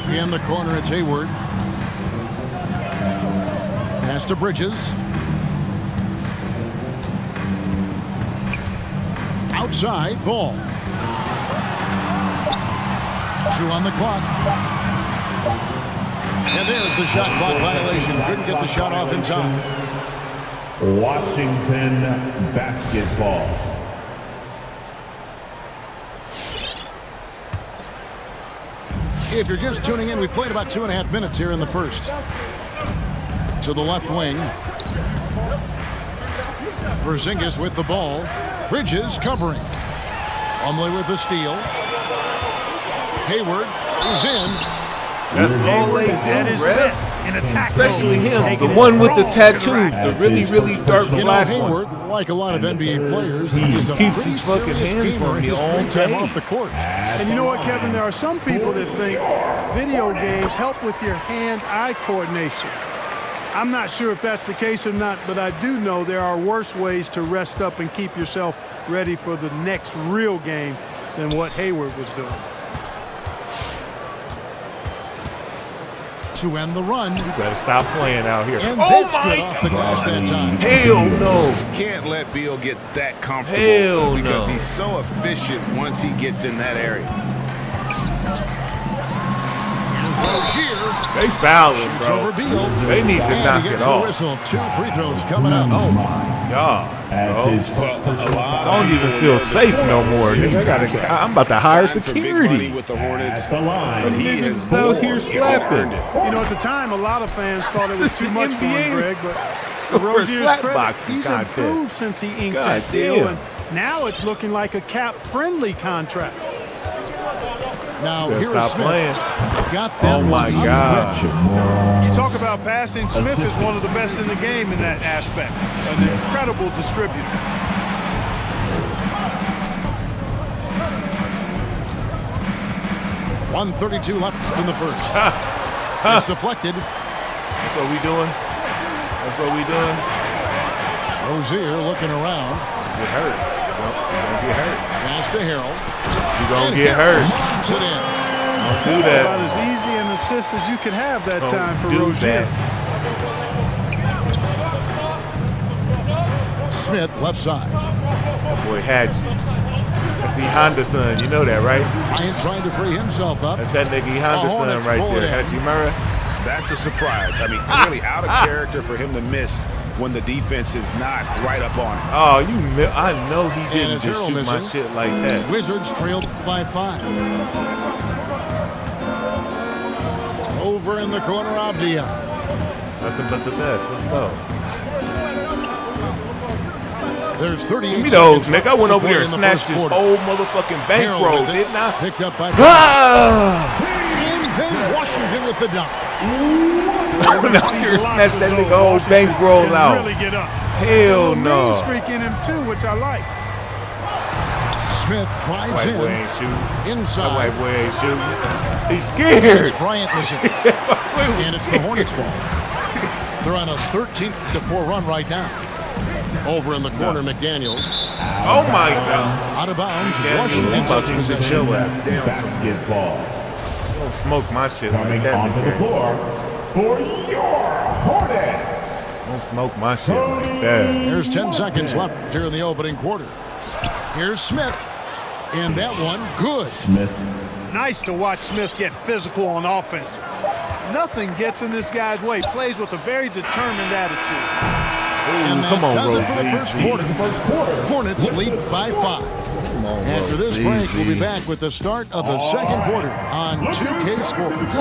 In the corner, it's Hayward. Pass to Bridges. Outside, ball. 2 on the clock. And there's the shot clock violation. Couldn't get the shot off in time. Washington basketball. If you're just tuning in, we've played about 2.5 minutes here in the first. To the left wing. Porzingis with the ball. Bridges covering. Plumlee with the steal. Hayward is in. That's all they At his best in attack mode. Especially him, the one with the tattoos, the really, really dark You know, black Hayward, one. like a lot of NBA players, is a Keeps pretty his fucking serious hands gamer on in me his all free time day. off the court. And you know what, Kevin? There are some people that think video games help with your hand-eye coordination. I'm not sure if that's the case or not, but I do know there are worse ways to rest up and keep yourself ready for the next real game than what Hayward was doing. To end the run. You better stop playing out here. And Oh that's my good off the glass that time. Hell no. Can't let Beal get that comfortable Hell because no. he's so efficient once he gets in that area. Here's Rozier. They fouling, Shoots bro. over Beal. They need to And knock he it gets the off. whistle. 2 free throws coming up. Oh my God, bro. I don't even feel safe no more. I'm about to hire security. With the Hornets, At the line. but he Niggas has out here slapping. You know, at the time, a lot of fans thought it was too much for him, Greg, but to We're Rozier's slap credit, boxing he's contest. improved since he inked God that deal, damn. and now it's looking like a cap-friendly contract. Now, Better here is stop Smith. playing. Got that Oh my one God. You talk about passing, Smith is one of the best in the game in that aspect. An incredible distributor. 1:32 left in the first. It's deflected. That's what we doing. That's what we doing. Rozier looking around. Get hurt. Nope, you gonna get hurt. Pass to Harrell. You gonna And get Harrell hurt. slams it in. Don't do About that. as easy an assist as you could have that Don't time for do Rozier. that. Smith left side. That boy Hatchie. That's the Honda son. You know that, right? Bryant trying to free himself up. That's that nigga Honda son Hornets right pull it there. in. Hatchie Murray. That's a surprise. I mean, really out of character for him to miss when the defense is not right up on him. Oh, I know he And didn't it's just Harrell shoot my missing. shit like that. Wizards trailed by 5. Over in the corner, Avdia. Nothing but the best. Let's go. There's 38 Give me those, seconds nigga. I went to over play there in and the snatched first this quarter. old motherfucking Harrell bankroll, with it, didn't I? Picked up by Ah! and then Washington with the dunk. I went out there and snatched that nigga old bankroll out. Really get up. Hell no. Mean streak in him too, which I like. Smith drives White boy in ain't shooting. inside. That white boy ain't shooting. He's scared. Bryant missing. And it's the Hornets ball. They're on a 13-4 run right now. Over in the corner, McDaniels. Oh my God. Out of bounds. Washington Washington about to touches sit it. chill at. Basketball. Don't smoke my shit like Coming that, onto the nigga. floor for your Hornets. Don't smoke my shit like that. There's 10 seconds left here in the opening quarter. Here's Smith. And that one, good. Smith. Nice to watch Smith get physical on offense. Nothing gets in this guy's way. Plays with a very determined attitude. And that come on, does bro. it for the first quarter. Hornets lead by 5. After this break, we'll be back with the start of the second quarter on 2K Sports.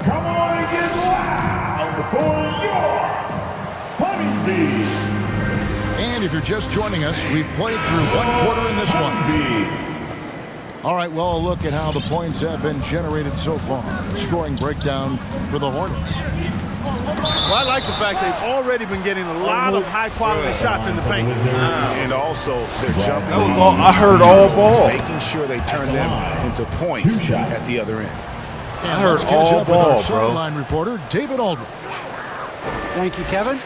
Come on and get loud for your Honeybees. And if you're just joining us, we've played through one quarter in this one. All right, well, a look at how the points have been generated so far. Scoring breakdown for the Hornets. Well, I like the fact they've already been getting a lot of high-quality shots in the paint. And also, they're jumping. That was all. I heard all ball. Making sure they turn them into points at the other end. And I heard let's catch all up with our ball, bro. sideline reporter, David Aldridge. Thank you, Kevin.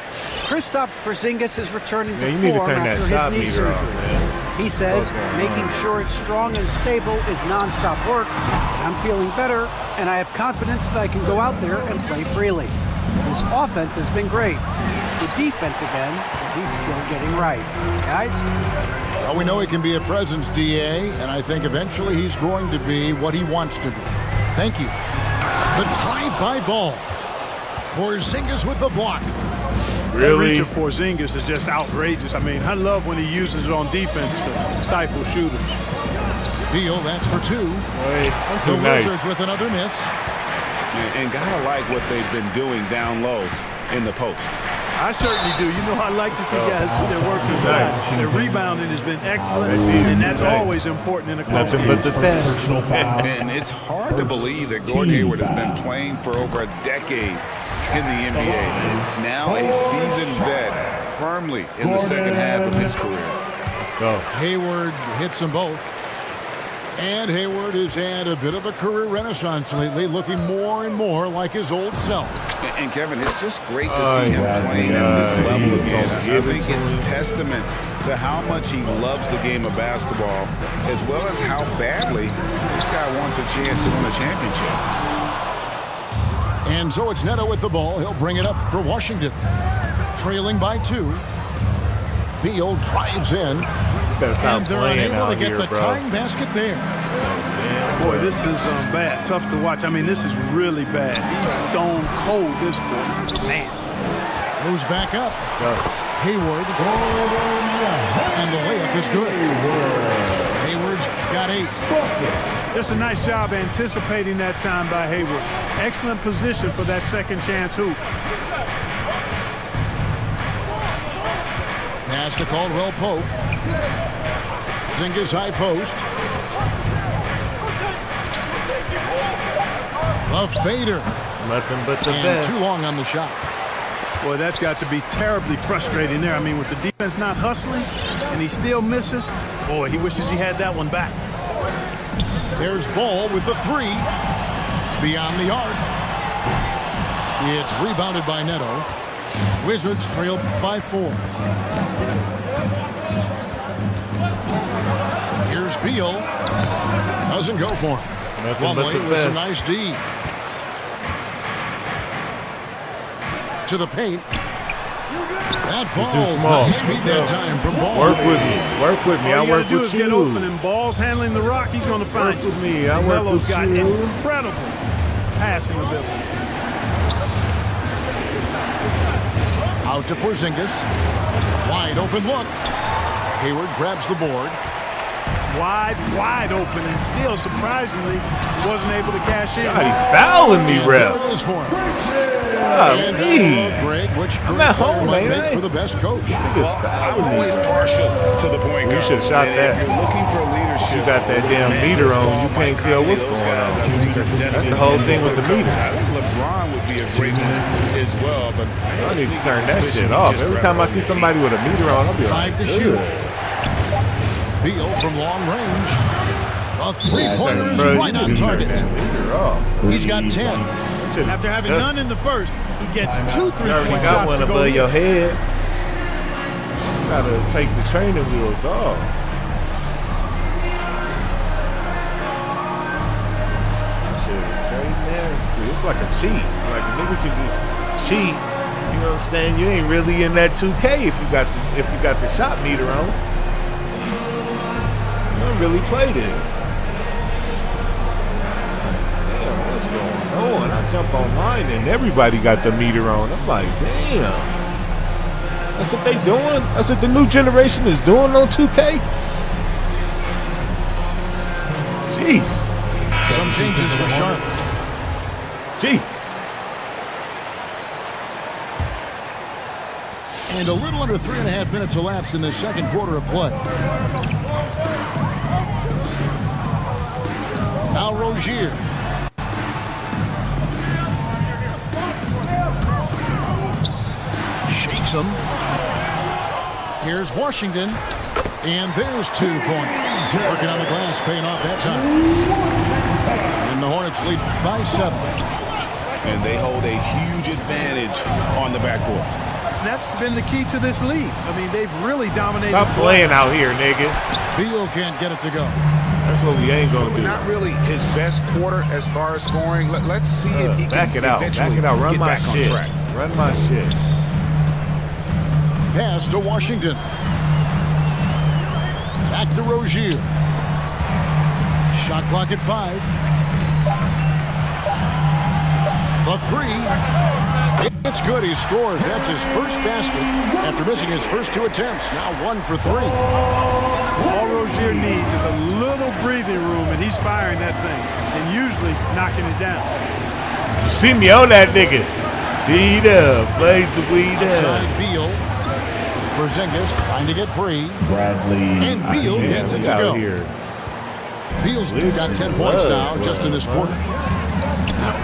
Kristaps Porzingis is returning to Man, you need to form turn that after shot his knee meter off, surgery. man. He says What's going making on? sure it's strong and stable is nonstop work. I'm feeling better, and I have confidence that I can go out there and play freely. His offense has been great. It's the defensive end that he's still getting right. Guys? Well, we know he can be a presence, DA, and I think eventually he's going to be what he wants to be. Thank you. The drive-by ball. Porzingis with the block. Really? The reach of Porzingis is just outrageous. I mean, I love when he uses it on defense to stifle shooters. Beal, that's for 2. Wait, I'm The too nice. Wizards with another miss. And gotta like what they've been doing down low in the post. I certainly do. You know, I like to see guys do their work inside. Their rebounding has been excellent, and that's always important in a close Nothing game. but the best. And it's hard to believe that Gordon Hayward has been playing for over a decade in the NBA. Now a seasoned vet firmly in the second half of his career. Let's go. Hayward hits them both. And Hayward has had a bit of a career renaissance lately, looking more and more like his old self. And Kevin, it's just great to see him playing at this level again. I think it's testament to how much he loves the game of basketball, as well as how badly this guy wants a chance to win a championship. And so it's Neto with the ball. He'll bring it up for Washington. Trailing by 2. Beal drives in. And they're unable to get the tying basket there. Boy, this is bad. Tough to watch. I mean, this is really bad. He's stone cold this quarter. Man. Moves back up. Hayward. And the layup is good. Hayward's got 8. Just a nice job anticipating that time by Hayward. Excellent position for that second chance hoop. Pass to Caldwell Pope. Porzingis high post. A fader. Nothing but the And best. too long on the shot. Boy, that's got to be terribly frustrating there. I mean, with the defense not hustling and he still misses, boy, he wishes he had that one back. There's Ball with the 3. Beyond the arc. It's rebounded by Neto. Wizards trail by 4. Here's Beal. Doesn't go for him. Plumlee with some nice D. To the paint. That falls. Nice feed that time from Ball. Work with me. Work with me. All I you work gotta do with is get you. open, and Ball's handling the rock. He's going to find Work you. with me. I work Melo's with got you. incredible passing ability. Out to Porzingis. Wide open look. Hayward grabs the board. Wide open, and still, surprisingly, wasn't able to cash in. God, he's fouling me, And ref. there it is for him. Greg, which I'm at home, might man. make for the best coach? I'm always partial to the point guard. You should have shot And that. If you're looking for leadership, You got that damn meter on. You can't tell what's going on. That's the whole thing with the meter. I think LeBron would be a great one as well, but I need to turn that shit off. Every time I see somebody with a meter on, I'll be like, 5 to shoot. Beal from long range. A three-pointer is right on target. He's got 10. After having none in the first, he gets 2 3-point You already got shots one to go above in. your head. Gotta take the training wheels off. Shit, straight nasty. It's like a cheat. Like a nigga can just cheat. You know what I'm saying? You ain't really in that 2K if you got the shot meter on. You don't really play this. Damn, what's going on? I jump on mine and everybody got the meter on. I'm like, damn. That's what they doing? That's what the new generation is doing on 2K? Jeez. Some changes for Charlotte. Jeez. And a little under 3.5 minutes elapsed in the second quarter of play. Now Rozier. Shakes him. Here's Washington. And there's 2 points. Working on the glass, paying off that time. And the Hornets lead by 7. And they hold a huge advantage on the backboard. That's been the key to this league. I mean, they've really dominated. Stop playing out here, nigga. Beal can't get it to go. That's what we ain't gonna do. Not really his best quarter as far as scoring. Let's see if he can back it out. eventually Back it out. Run get my back shit. on track. Run my shit. Pass to Washington. Back to Rozier. Shot clock at 5. The 3. It's good. He scores. That's his first basket after missing his first 2 attempts. Now 1 for 3. All Rozier needs is a little breathing room, and he's firing that thing and usually knocking it down. You see me on that nigga. D-Dub plays the weed up. Outside Beal. Porzingis trying to get free. And Beal gets it to go. Here. Beal's got 10 points now just in this quarter.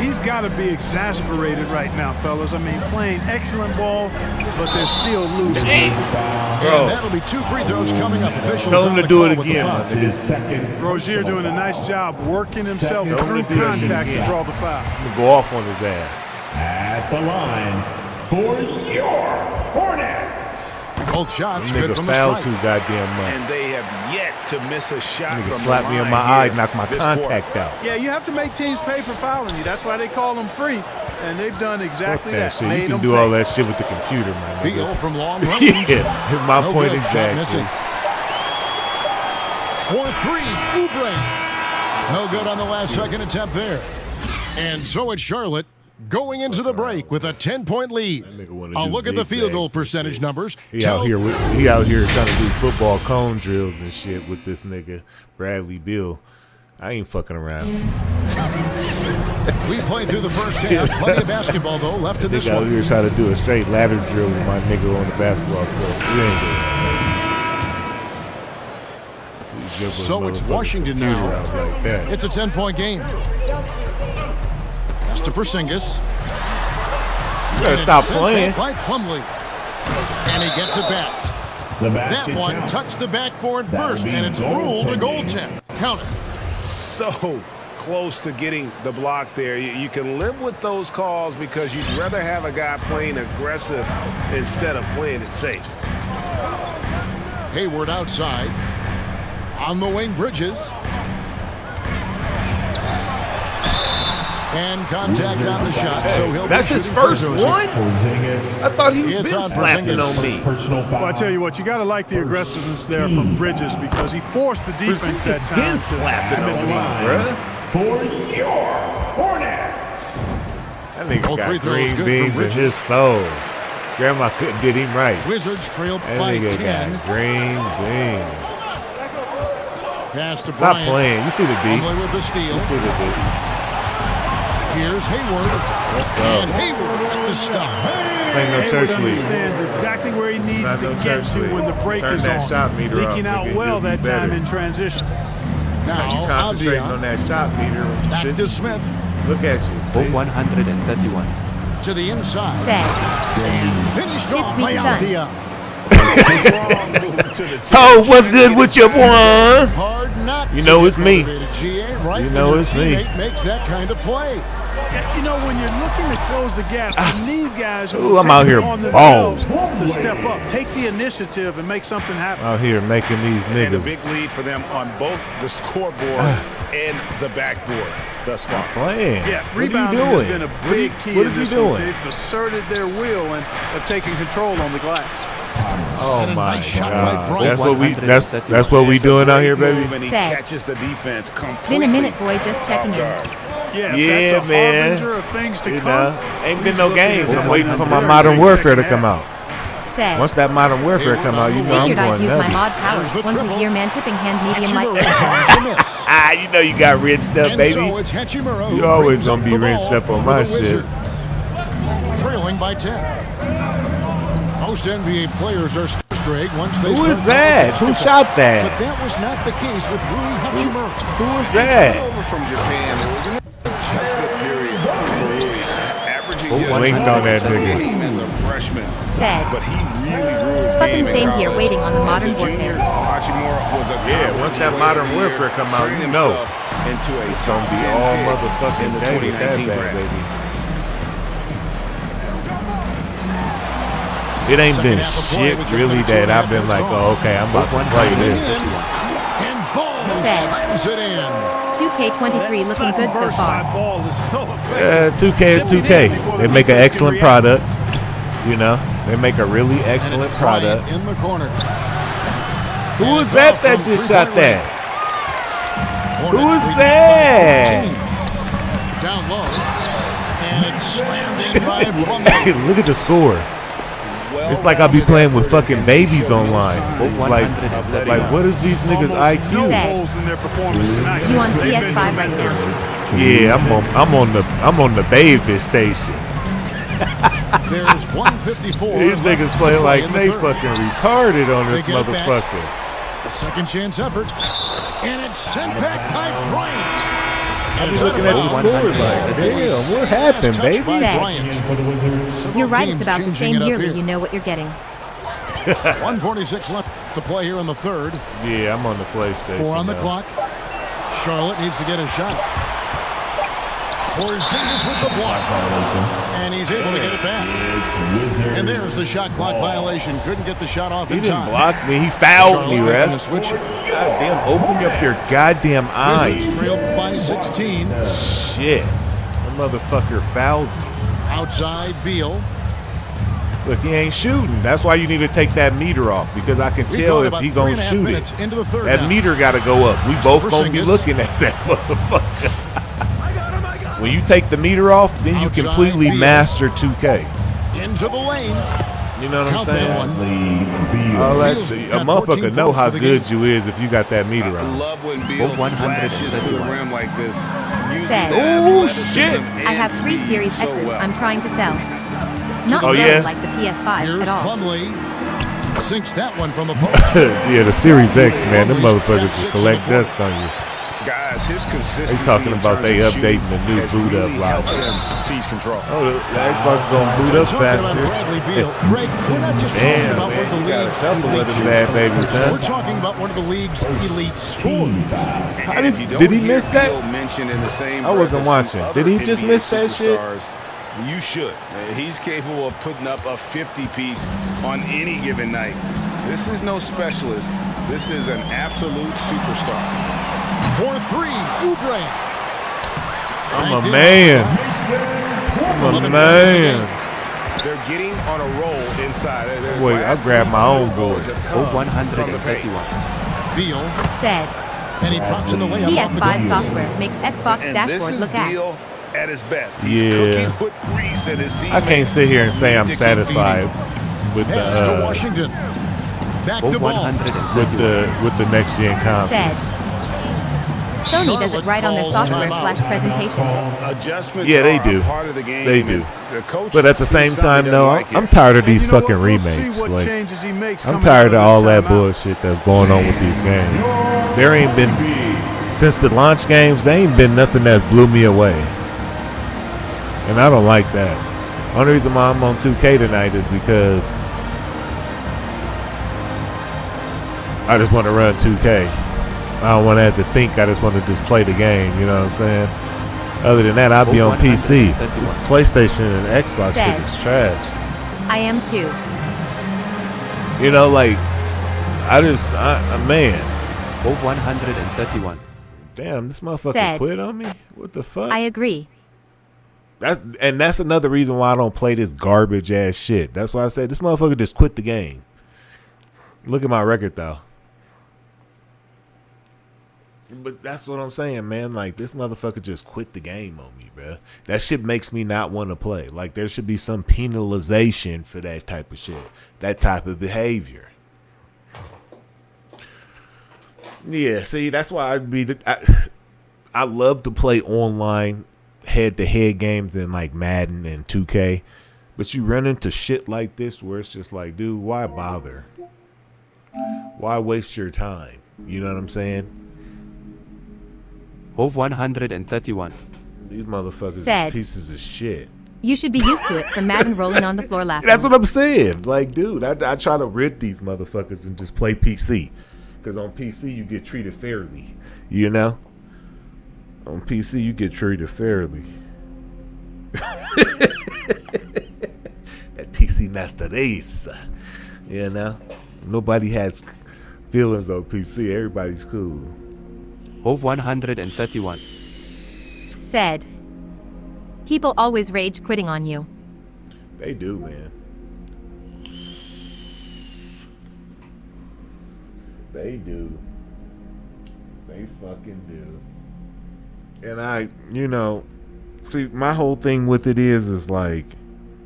He's got to be exasperated right now, fellas. I mean, playing excellent ball, but they're still losing. And that'll be 2 free throws coming up. Officials Tell him to do it again. Rozier doing a nice job working himself through contact to draw the foul. I'm gonna go off on his ass. At the line for your Hornets. Both shots Nigga good from the foul strike. too goddamn much. And they have yet to miss a shot Nigga from slapped the me in line my eye, here knocked my this contact quarter. out. Yeah, you have to make teams pay for fouling you. That's why they call them free, and they've done exactly Fuck that that. shit. Made You can them do pay. all that shit with the computer, man. Beal from long range. Yeah, my No point good. Shot exactly. missing. For 3, Oubre. No good on the last second attempt there. And so it's Charlotte going into the break with a 10-point lead. A look at the field goal percentage numbers. He out here trying to do football cone drills and shit with this nigga Bradley Beal. I ain't fucking around. We played through the first half. Plenty of basketball though left in this Nigga out one. here trying to do a straight ladder drill with my nigga on the basketball court. We ain't doing that. So it's Washington now. Like that. It's a 10-point game. That's to Porzingis. You better stop playing. By Plumlee. And he gets it back. That one touched the backboard first, and it's ruled a goaltend. Count it. So close to getting the block there. You can live with those calls because you'd rather have a guy playing aggressive instead of playing it safe. Hayward outside. On the wing, Bridges. And contact on the shot, so he'll That's be his shooting first free throws. one? I thought he was been slapping on me. Well, I tell you what, you got to like the aggressiveness there from Bridges because he forced the defense that time. Been slapping on me, bruh. For your Hornets. That nigga All got free throws green good beans for in his soul. Grandma couldn't get him right. Wizards trailed That by nigga 10. got green beans. Pass to Stop Bryant. playing. You see the D. Plumlee with the steal. You see the D. Here's Hayward. Let's go. And Hayward at the stop. This ain't no church league. Understands exactly where he needs Not to no get church to league. when the break Turn is that on. shot meter up, Leaking out nigga. well He'll be that time better. in transition. Now, You concentrating on that shot meter. back to Smith. Look at you. Of 131. To the inside. Said. And finished Shit's off weak, by son. Althea. Oh, what's good with your boy? Hard not You know to it's get me. motivated, GA, right You when know your it's me. teammate makes that kind of play. You know, when you're looking to close the gap, you need guys who Ooh, will I'm take out it here on balling. themselves to step up, take the initiative, and make something happen. Out here making these And a niggas big lead for them on both the scoreboard and the backboard thus far. playing. Yeah, What are you rebounding has doing? been a big key What in is he this one. doing? They've asserted their will and have taken control on the glass. Oh And a my nice shot by God. Bryant. That's what we that's That's what we It's a doing out great here, move, baby. And he Said. catches the defense completely. Been a minute, boy, just checking off in. guard. Yeah, Yeah, that's a man. harbinger of things to You come. know, ain't been no He's looking games. at I'm that waiting in for a my very Modern big Warfare to second come half. out. Said. Once that Modern Warfare come out, you know I'm Figured I'd going use my nutty. mod powers. There's the Once a triple. year, man, tipping hand, medium, light. Ah, you know you got rich stuff, And baby. so it's Hachimura who You always brings gonna up be the rinsed ball up on for my the shit. Wizards. Trailing by 10. Most NBA players are stars, Greg, once they Who start is that? college Who basketball. shot that? But that was not the case with Rui Hachimura. Who was that? Over from Japan, there was an adjustment period for Rui, averaging Oh, just Winked on that 20 nigga. game as a freshman. Said. But he really grew his Fucking game in same here, college. waiting on the As a Modern junior, Warfare. Hachimura was a Yeah, once that conference Modern player of the Warfare year, come out, turned you know. himself into a It's top gonna be 10 all pick motherfucking in the day with that 2019 bad, draft. baby. It ain't Second been half of play shit with just really under that 2.5 I've been minutes like, gone. oh, okay, I'm about to play this. And Ball Said. slams it in. 2K23 That looking sudden good so burst by far. ball is so effective. 2K is 2K. They make an excellent product. You know, they make a really And excellent it's Bryant product. in the corner. Who And was it's that off that from just shot three-point that? Hornets Who was lead by that? 14. Down low. And it's slammed in by Plumlee. Look at the score. It's like I'll be playing with fucking babies online. Like what is these niggas No IQ? Said. holes in their performance tonight. You on They've been PS5 right tremendous. now. Yeah, I'm on the baby station. There's 154. These left niggas to play like in the they third. fucking retarded on They this get it back. motherfucker. A second chance effort. And it's sent back by Bryant. I'm It's looking out at of the bounds. score like, damn, what happened, Last touch baby? by Said. Bryant. Several You're right, teams it's about the changing same it up yearly. here. You know what you're getting. 146 left to play here in the third. Yeah, I'm on the PlayStation. 4 on the now. clock. Charlotte needs to get a shot. Porzingis with the block. And he's able to get it back. And there's the shot clock violation. Couldn't get the shot off He in didn't time. block me. He fouled me, Charlotte making a ref. switch. Goddamn, open up your goddamn eyes. Wizards trail by 16. Shit. That motherfucker fouled me. Outside Beal. Look, he ain't shooting. That's why you need to take that meter off, because I can We've tell gone if about he gonna 3.5 shoot minutes it. into the third That now. meter got to go up. We both gonna be Porzingis. looking at that motherfucker. When you take the meter off, then you Outside completely Beal. master 2K. Into the lane. You know what I'm Count that saying? one. Oh, that's Beal's a got 14 motherfucker know points how for the good game. you is if you got that meter I on. love when Beal Of 131. slashes to the rim like this. Using Said. that Ooh, athleticism shit. and I have 3 speed Series so X's well. I'm trying to sell. Not Oh, selling yeah? like the PS5s Here's at all. Plumlee. Sinks that one from the post. Yeah, the Series X, man, them Plumlee's motherfuckers got 6 will in the collect quarter. dust on you. Guys, his consistency. They talking in about terms they of updating shooting the new has boot up really logic. helped him seize control. Oh, the Xbox is gonna boot up Talking about faster. Bradley Beal. Greg, we're not just talking Damn, about man, one of the you got a league's couple elite of them shooters. bad babies, huh? We're talking about one of the league's elite scorers. How And if you don't did he hear miss that? Beal mentioned in the same I wasn't breath as some watching. Did he other just NBA miss that shit? superstars, You should. He's capable of putting up a 50-piece on any given night. This is no specialist. This is an absolute superstar. For 3, Oubre. I'm a man. I'm a man. They're getting on a roll inside. Wait, I grabbed my own goal. Of 131. Beal. Said. And he drops in the layup off the PS5 glass. software makes Xbox And dashboard this is look ass. Beal at his best. He's Yeah. cooking with grease at his I can't sit here and say I'm Need to keep satisfied with Pass to the Washington. Back Of to ball. 131. with the next gen Said. consoles. Sony does it right on their software/presentation. Adjustments Yeah, they are do. part of the game. They do. The coach But at the sees same something time, he though, doesn't like I'm it. tired of And these you know fucking what? We'll see remakes. what Like, changes he makes I'm coming tired of out all this that timeout. bullshit that's going on with these games. There ain't been, since the launch games, there ain't been nothing that blew me away. And I don't like that. Only reason why I'm on 2K tonight is because I just want to run 2K. I don't want to have to think. I just want to just play the game. You know what I'm saying? Other than that, I'll be on PC. This PlayStation and Xbox shit is trash. I am too. You know, like, man. Hove 131. Damn, this motherfucker Said. quit on me? What the fuck? I agree. That's another reason why I don't play this garbage ass shit. That's why I said this motherfucker just quit the game. Look at my record though. But that's what I'm saying, man. Like, this motherfucker just quit the game on me, bro. That shit makes me not want to play. Like, there should be some penalization for that type of shit, that type of behavior. Yeah, see, that's why I love to play online head-to-head games in like Madden and 2K, but you run into shit like this where it's just like, dude, why bother? Why waste your time? You know what I'm saying? Hove 131. These motherfuckers Said. are pieces of shit. You should be used to it from Madden rolling on the floor laughing. That's what I'm saying. Like, dude, I try to rid these motherfuckers and just play PC. Because on PC, you get treated fairly. You know? On PC, you get treated fairly. That PC Master Race. You know? Nobody has feelings on PC. Everybody's cool. Hove 131. Said. People always rage quitting on you. They do, man. They do. They fucking do. And see, my whole thing with it is like,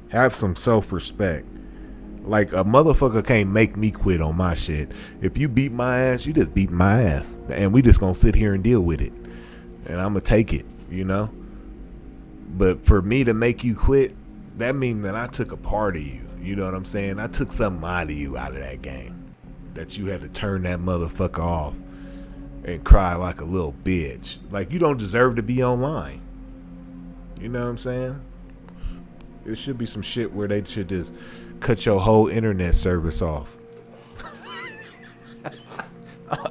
have some self-respect. Like, a motherfucker can't make me quit on my shit. If you beat my ass, you just beat my ass. And we just gonna sit here and deal with it. And I'm gonna take it, you know? But for me to make you quit, that means that I took a part of you. You know what I'm saying? I took something out of you out of that game. That you had to turn that motherfucker off and cry like a little bitch. Like, you don't deserve to be online. You know what I'm saying? There should be some shit where they should just cut your whole internet service off.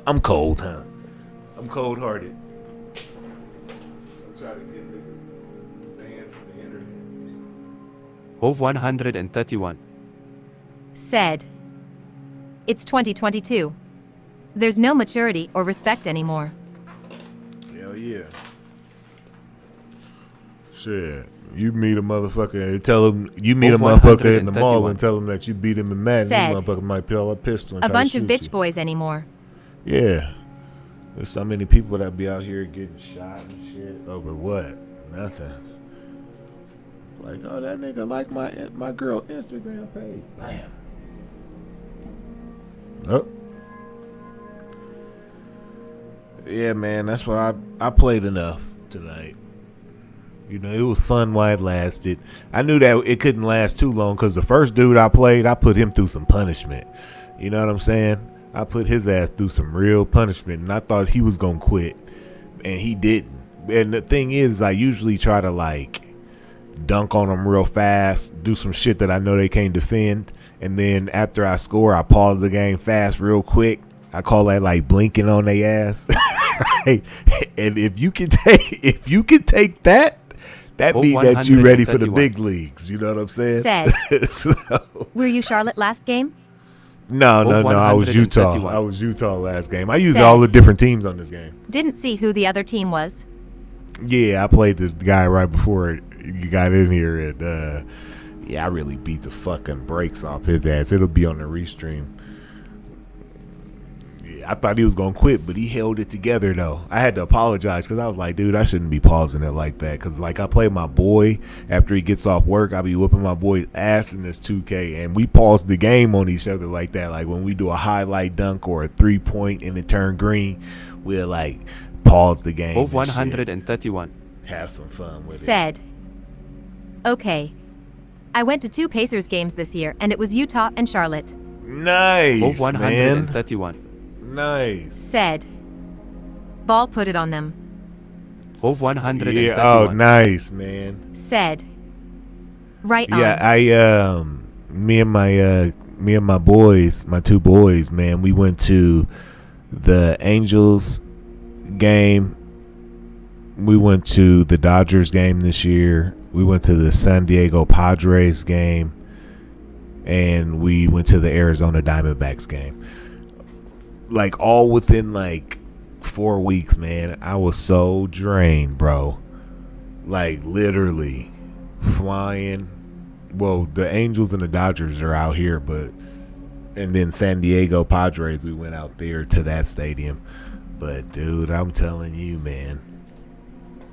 I'm cold, huh? I'm cold-hearted. I'm trying to get the banned from the internet. Hove 131. Said. It's 2022. There's no maturity or respect anymore. Hell yeah. Shit. You meet a motherfucker and tell him you meet a motherfucker in the mall and tell him that you beat him in Madden. Said. That motherfucker might pull a pistol and A try bunch to of shoot bitch you. boys anymore. Yeah. There's so many people that be out here getting shot and shit over what? Nothing. Like, oh, that nigga like my girl Instagram page. Bam. Oh. Yeah, man, that's why I played enough tonight. You know, it was fun while it lasted. I knew that it couldn't last too long because the first dude I played, I put him through some punishment. You know what I'm saying? I put his ass through some real punishment, and I thought he was going to quit, and he didn't. And the thing is, I usually try to, like, dunk on them real fast, do some shit that I know they can't defend, and then after I score, I pause the game fast real quick. I call that, like, blinking on their ass. Right? And if you can take that, that means that you ready for the big leagues. You know what I'm saying? Said. So, Were you Charlotte last game? No. I was Utah. I was Utah last game. I used Said. all the different teams on this game. Didn't see who the other team was. Yeah, I played this guy right before you got in here, and yeah, I really beat the fucking brakes off his ass. It'll be on the restream. I thought he was going to quit, but he held it together, though. I had to apologize because I was like, dude, I shouldn't be pausing it like that. Because, like, I play my boy after he gets off work. I be whooping my boy's ass in this 2K. And we pause the game on each other like that. Like, when we do a highlight dunk or a 3-point and it turn green, we'll, like, pause the game. Hove and shit. 131. Have some fun with it. Said, okay. I went to 2 Pacers games this year, and it was Utah and Charlotte. Nice, Hove man. 131. Nice. Said, Ball put it on them. Hove 131. Yeah. Oh, nice, man. Said, right on. Yeah, me and my boys, my 2 boys, man, we went to the Angels game. We went to the Dodgers game this year. We went to the San Diego Padres game. And we went to the Arizona Diamondbacks game. Like, all within, like, 4 weeks, man. I was so drained, bro. Like, literally flying. Well, the Angels and the Dodgers are out here, but and then San Diego Padres, we went out there to that stadium. But dude, I'm telling you, man,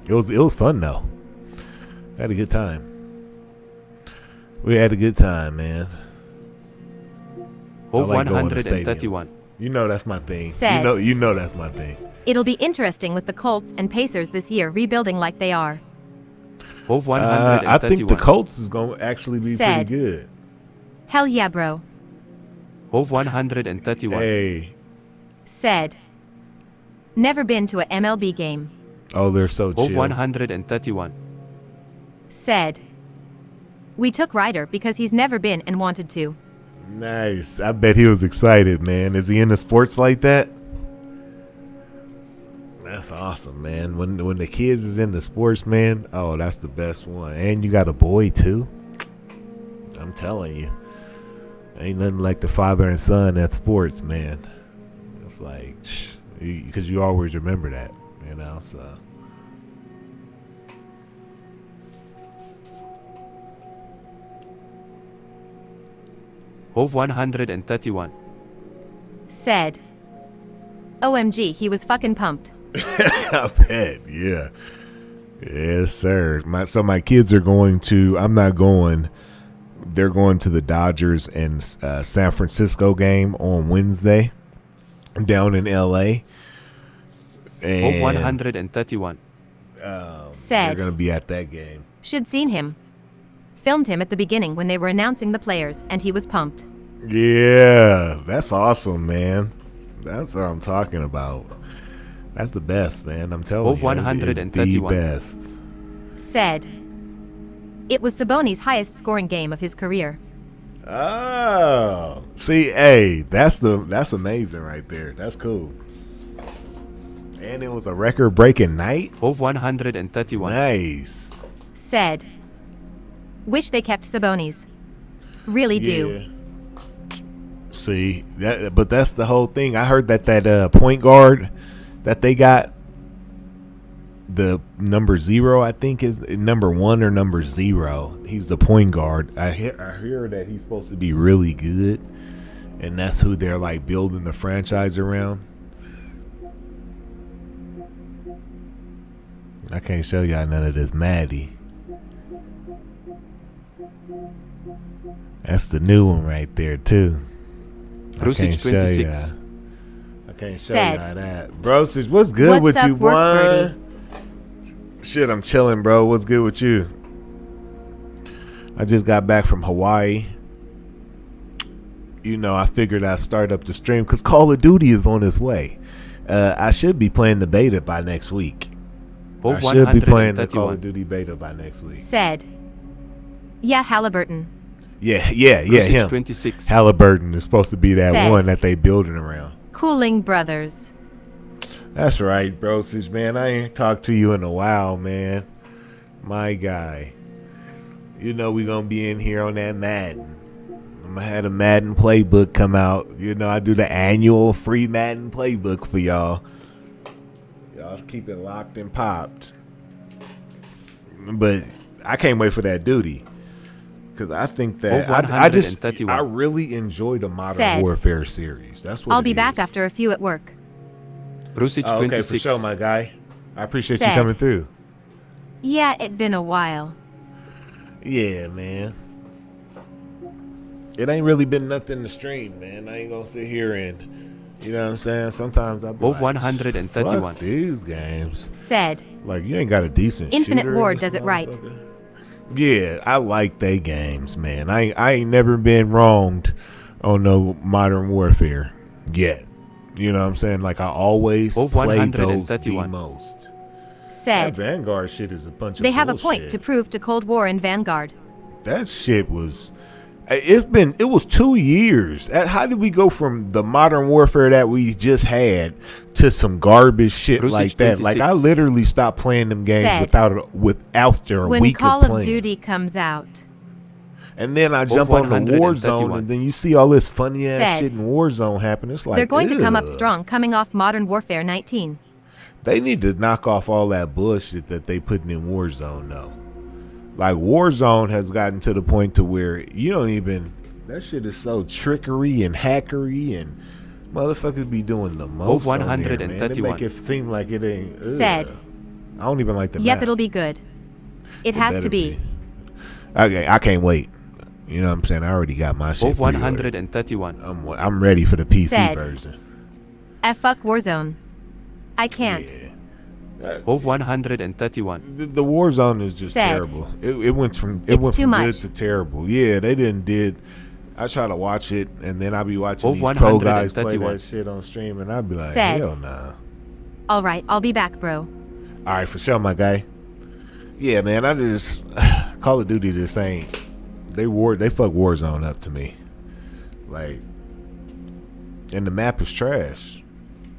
it was fun though. I had a good time. We had a good time, man. Hove I like going to 131. stadiums. You know that's my thing. Said, You know that's my thing. it'll be interesting with the Colts and Pacers this year rebuilding like they are. Hove 131. I think the Colts is going to actually be Said, pretty good. hell yeah, bro. Hove 131. Hey. Said, never been to a MLB game. Oh, they're so Hove chill. 131. Said, we took Ryder because he's never been and wanted to. Nice. I bet he was excited, man. Is he into sports like that? That's awesome, man. When the kids is into sports, man, oh, that's the best one. And you got a boy too. I'm telling you, ain't nothing like the father and son at sports, man. It's like, because you always remember that, you know. So. Hove 131. Said, OMG, he was fucking pumped. I bet, yeah. Yes, sir. My kids are going to, I'm not going, they're going to the Dodgers and San Francisco game on Wednesday down in L.A. Hove 131. Said, they're going to be at that game. should seen him. Filmed him at the beginning when they were announcing the players, and he was pumped. Yeah, that's awesome, man. That's what I'm talking about. That's the best, man. I'm telling Hove you. 131. It's the best. Said, it was Sabonis' highest scoring game of his career. Oh, see, hey, that's amazing right there. That's cool. And it was a record-breaking night. Hove 131. Nice. Said, wish they kept Sabonis. Really do. See, but that's the whole thing. I heard that point guard that they got, the number 0, I think is number 1 or number 0. He's the point guard. I hear that he's supposed to be really good, and that's who they're like building the franchise around. I can't show y'all none of this Maddie. That's the new one right there too. Brusich 26. I can't show Said, y'all that. Brosich, what's good what's with you, up, work boy? Shit, I'm chilling, bro. What's good with you? I just got back from Hawaii. You know, I figured I'd start up the stream because Call of Duty is on its way. I should be playing the beta by next week. Hove I should be playing the 131. Call of Duty beta by next week. Said, yeah, Halliburton. Yeah, Brusich him. 26. Halliburton is supposed to be that Said, one that they building around. Cooling Brothers. That's right, Brosich, man. I ain't talked to you in a while, man. My guy. You know we gonna be in here on that Madden. I'm gonna have a Madden playbook come out. You know, I do the annual free Madden playbook for y'all. Y'all keep it locked and popped. But I can't wait for that duty. Because I think that I really enjoy the Modern Said, Warfare series. That's what I'll it be is. back after a few at work. Brusich Oh, okay, 26. for sure, my guy. I appreciate you Said, coming through. yeah, it been a while. Yeah, man. It ain't really been nothing to stream, man. I ain't gonna sit here and You know what I'm saying? Sometimes I'll be Wolf like, 131. fuck these games. Said. Like, you ain't got a decent Infinite shooter in Ward this does it right. motherfucker. Yeah, I like they games, man. I ain't never been wronged on no Modern Warfare yet. You know what I'm saying? Like, I always Wolf play those 131. the most. Said. That Vanguard shit is a bunch of They have bullshit. a point to prove to Cold War and Vanguard. That shit was. It was 2 years. How did we go from the Modern Warfare that we just had to some garbage shit Bruce like that? 26. Like, I literally stopped playing them games Said. without a When week Call of playing. of Duty comes out. And then I Wolf jump on the 131. Warzone, and then you see all this funny ass Said. shit in Warzone happen. It's like, They're going to come up ugh. strong coming off Modern Warfare 19. They need to knock off all that bullshit that they putting in Warzone, though. Like, Warzone has gotten to the point to where you don't even. That shit is so trickery and hackery, and motherfuckers be doing the most. Wolf on there, man. They 131. make it seem like it ain't. Ugh. Said. I don't even like the Yep, map. it'll be good. It has better to be. Okay, I can't wait. You know what I'm saying? I already got my shit. Wolf pre-ordered. 131. I'm ready for the PC Said. version. Fuck Warzone. I can't. Wolf 131. The Warzone is just Said. terrible. It went from It's went too from much. good to terrible. Yeah, they did. I try to watch it, and then I be watching Wolf these pro guys play 131. that shit on stream, and I'd be like, Said. hell nah. All right, I'll be back, bro. All right, for sure, my guy. Yeah, man, I just Call of Duty just ain't. They fuck Warzone up to me. Like, and the map is trash.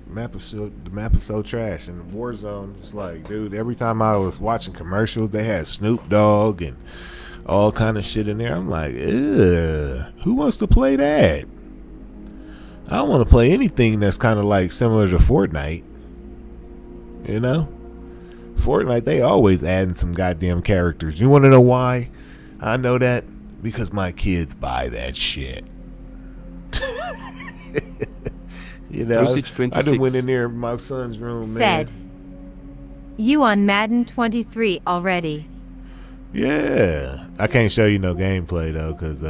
The map is so trash, and Warzone is like, dude. Every time I was watching commercials, they had Snoop Dogg and all kind of shit in there. I'm like, ugh, who wants to play that? I don't want to play anything that's kind of like similar to Fortnite. You know, Fortnite, they always adding some goddamn characters. You want to know why? I know that because my kids buy that shit. You know, Usage I 26. done went in there in my son's room, Said. man. You on Madden 23 already. Yeah, I can't show you no gameplay though, cause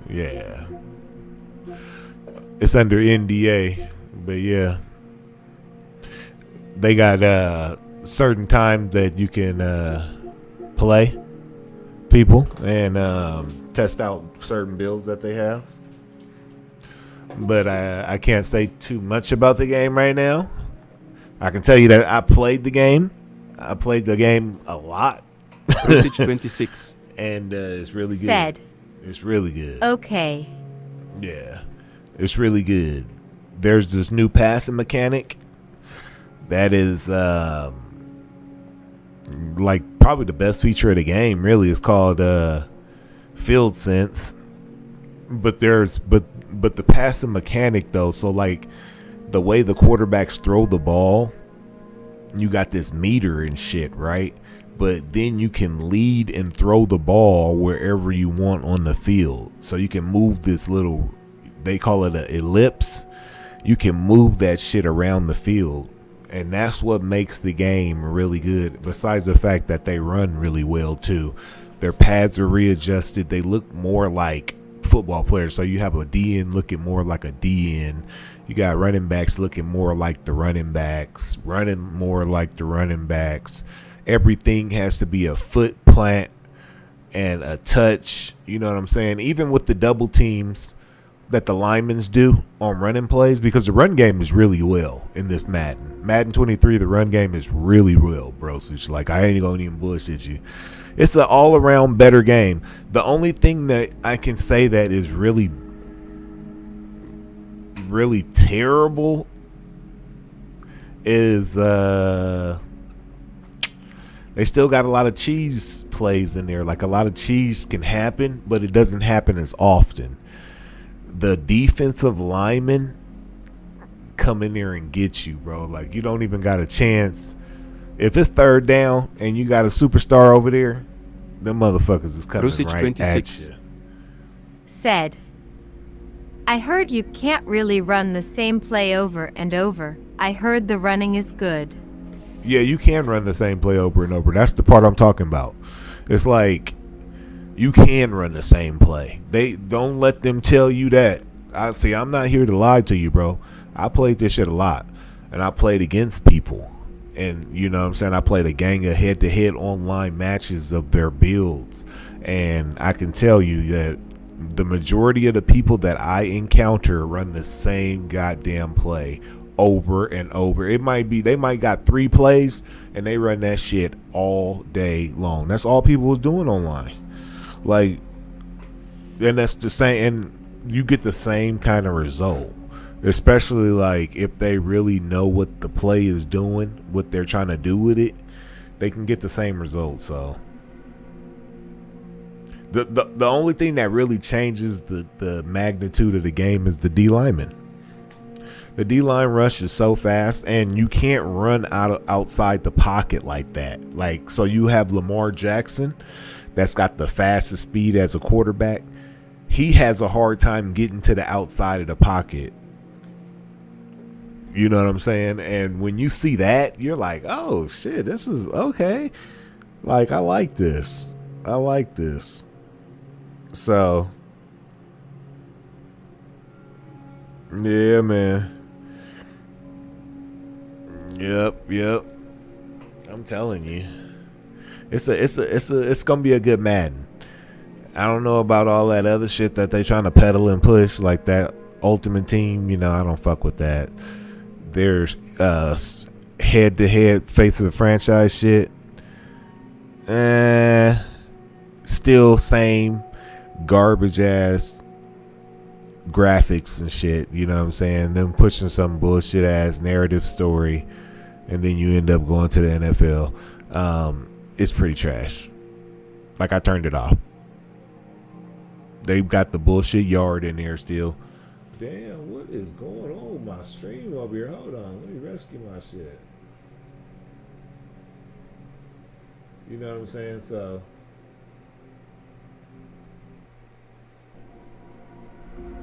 yeah, it's under NDA. But yeah, they got certain time that you can play people and test out certain builds that they have. But I can't say too much about the game right now. I can tell you that I played the game. I played the game a lot. Usage 26. And it's really good. Said. It's really good. Okay. Yeah. It's really good. There's this new passing mechanic that is like probably the best feature of the game, really. It's called Field Sense. But the passing mechanic though, so like the way the quarterbacks throw the ball, you got this meter and shit, right? But then you can lead and throw the ball wherever you want on the field. So you can move this little, they call it an ellipse. You can move that shit around the field. And that's what makes the game really good, besides the fact that they run really well too. Their pads are readjusted. They look more like football players. So you have a DN looking more like a DN. You got running backs looking more like the running backs, running more like the running backs. Everything has to be a foot plant and a touch. You know what I'm saying? Even with the double teams that the linemen do on running plays, because the run game is really well in this Madden. Madden 23, the run game is really well, bro. So it's like, I ain't gonna even bullshit you. It's an all-around better game. The only thing that I can say that is really, really terrible is they still got a lot of cheese plays in there. Like, a lot of cheese can happen, but it doesn't happen as often. The defensive linemen come in there and get you, bro. Like, you don't even got a chance. If it's third down and you got a superstar over there, them motherfuckers is coming Usage right 26. at you. Said. I heard you can't really run the same play over and over. I heard the running is good. Yeah, you can run the same play over and over. That's the part I'm talking about. It's like, you can run the same play. They don't let them tell you that. I see. I'm not here to lie to you, bro. I played this shit a lot, and I played against people, and you know what I'm saying. I played a gang of head-to-head online matches of their builds, and I can tell you that the majority of the people that I encounter run the same goddamn play over and over. It might be they might got 3 plays, and they run that shit all day long. That's all people was doing online, like, and that's the same. And you get the same kind of result, especially like if they really know what the play is doing, what they're trying to do with it, they can get the same result. So the only thing that really changes the magnitude of the game is the D lineman. The D line rush is so fast, and you can't run outside the pocket like that. Like, so you have Lamar Jackson, that's got the fastest speed as a quarterback. He has a hard time getting to the outside of the pocket. You know what I'm saying? And when you see that, you're like, oh shit, this is okay. Like, I like this. I like this. So, yeah, man. Yep. I'm telling you, it's gonna be a good Madden. I don't know about all that other shit that they trying to peddle and push, like that Ultimate Team. You know, I don't fuck with that. There's head-to-head face of the franchise shit. Still same garbage ass graphics and shit. You know what I'm saying? Them pushing some bullshit ass narrative story, and then you end up going to the NFL. It's pretty trash. Like, I turned it off. They've got the bullshit yard in there still. Damn, what is going on with my stream over here? Hold on, let me rescue my shit. You know what I'm saying? So,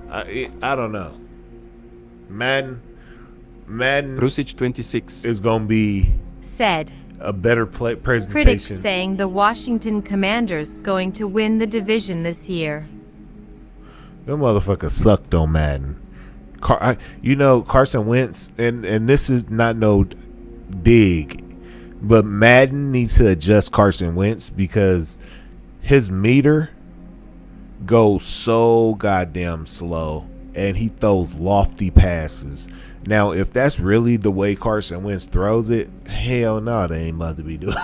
I don't know. Madden Rusich 26 is gonna be Said. a better presentation. Critics saying the Washington Commanders going to win the division this year. Them motherfuckers sucked on Madden. Carson Wentz, and this is not no dig, but Madden needs to adjust Carson Wentz because his meter goes so goddamn slow, and he throws lofty passes. Now, if that's really the way Carson Wentz throws it, hell no, they ain't about to be doing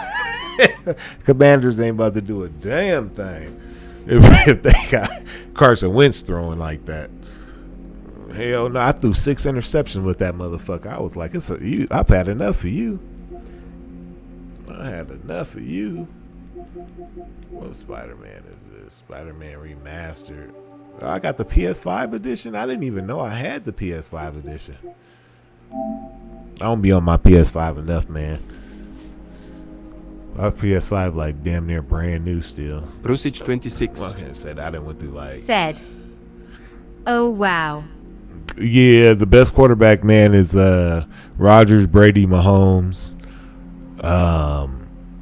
Commanders ain't about to do a damn thing if they got Carson Wentz throwing like that. Hell no, I threw 6 interceptions with that motherfucker. I was like, I've had enough of you. I had enough of you. What Spider-Man is this? Spider-Man Remastered. I got the PS5 edition. I didn't even know I had the PS5 edition. I don't be on my PS5 enough, man. My PS5 like damn near brand new still. Rusich 26 Well, I can't say that. I didn't went through like. Said. Oh wow. Yeah, the best quarterback, man, is Rodgers, Brady, Mahomes,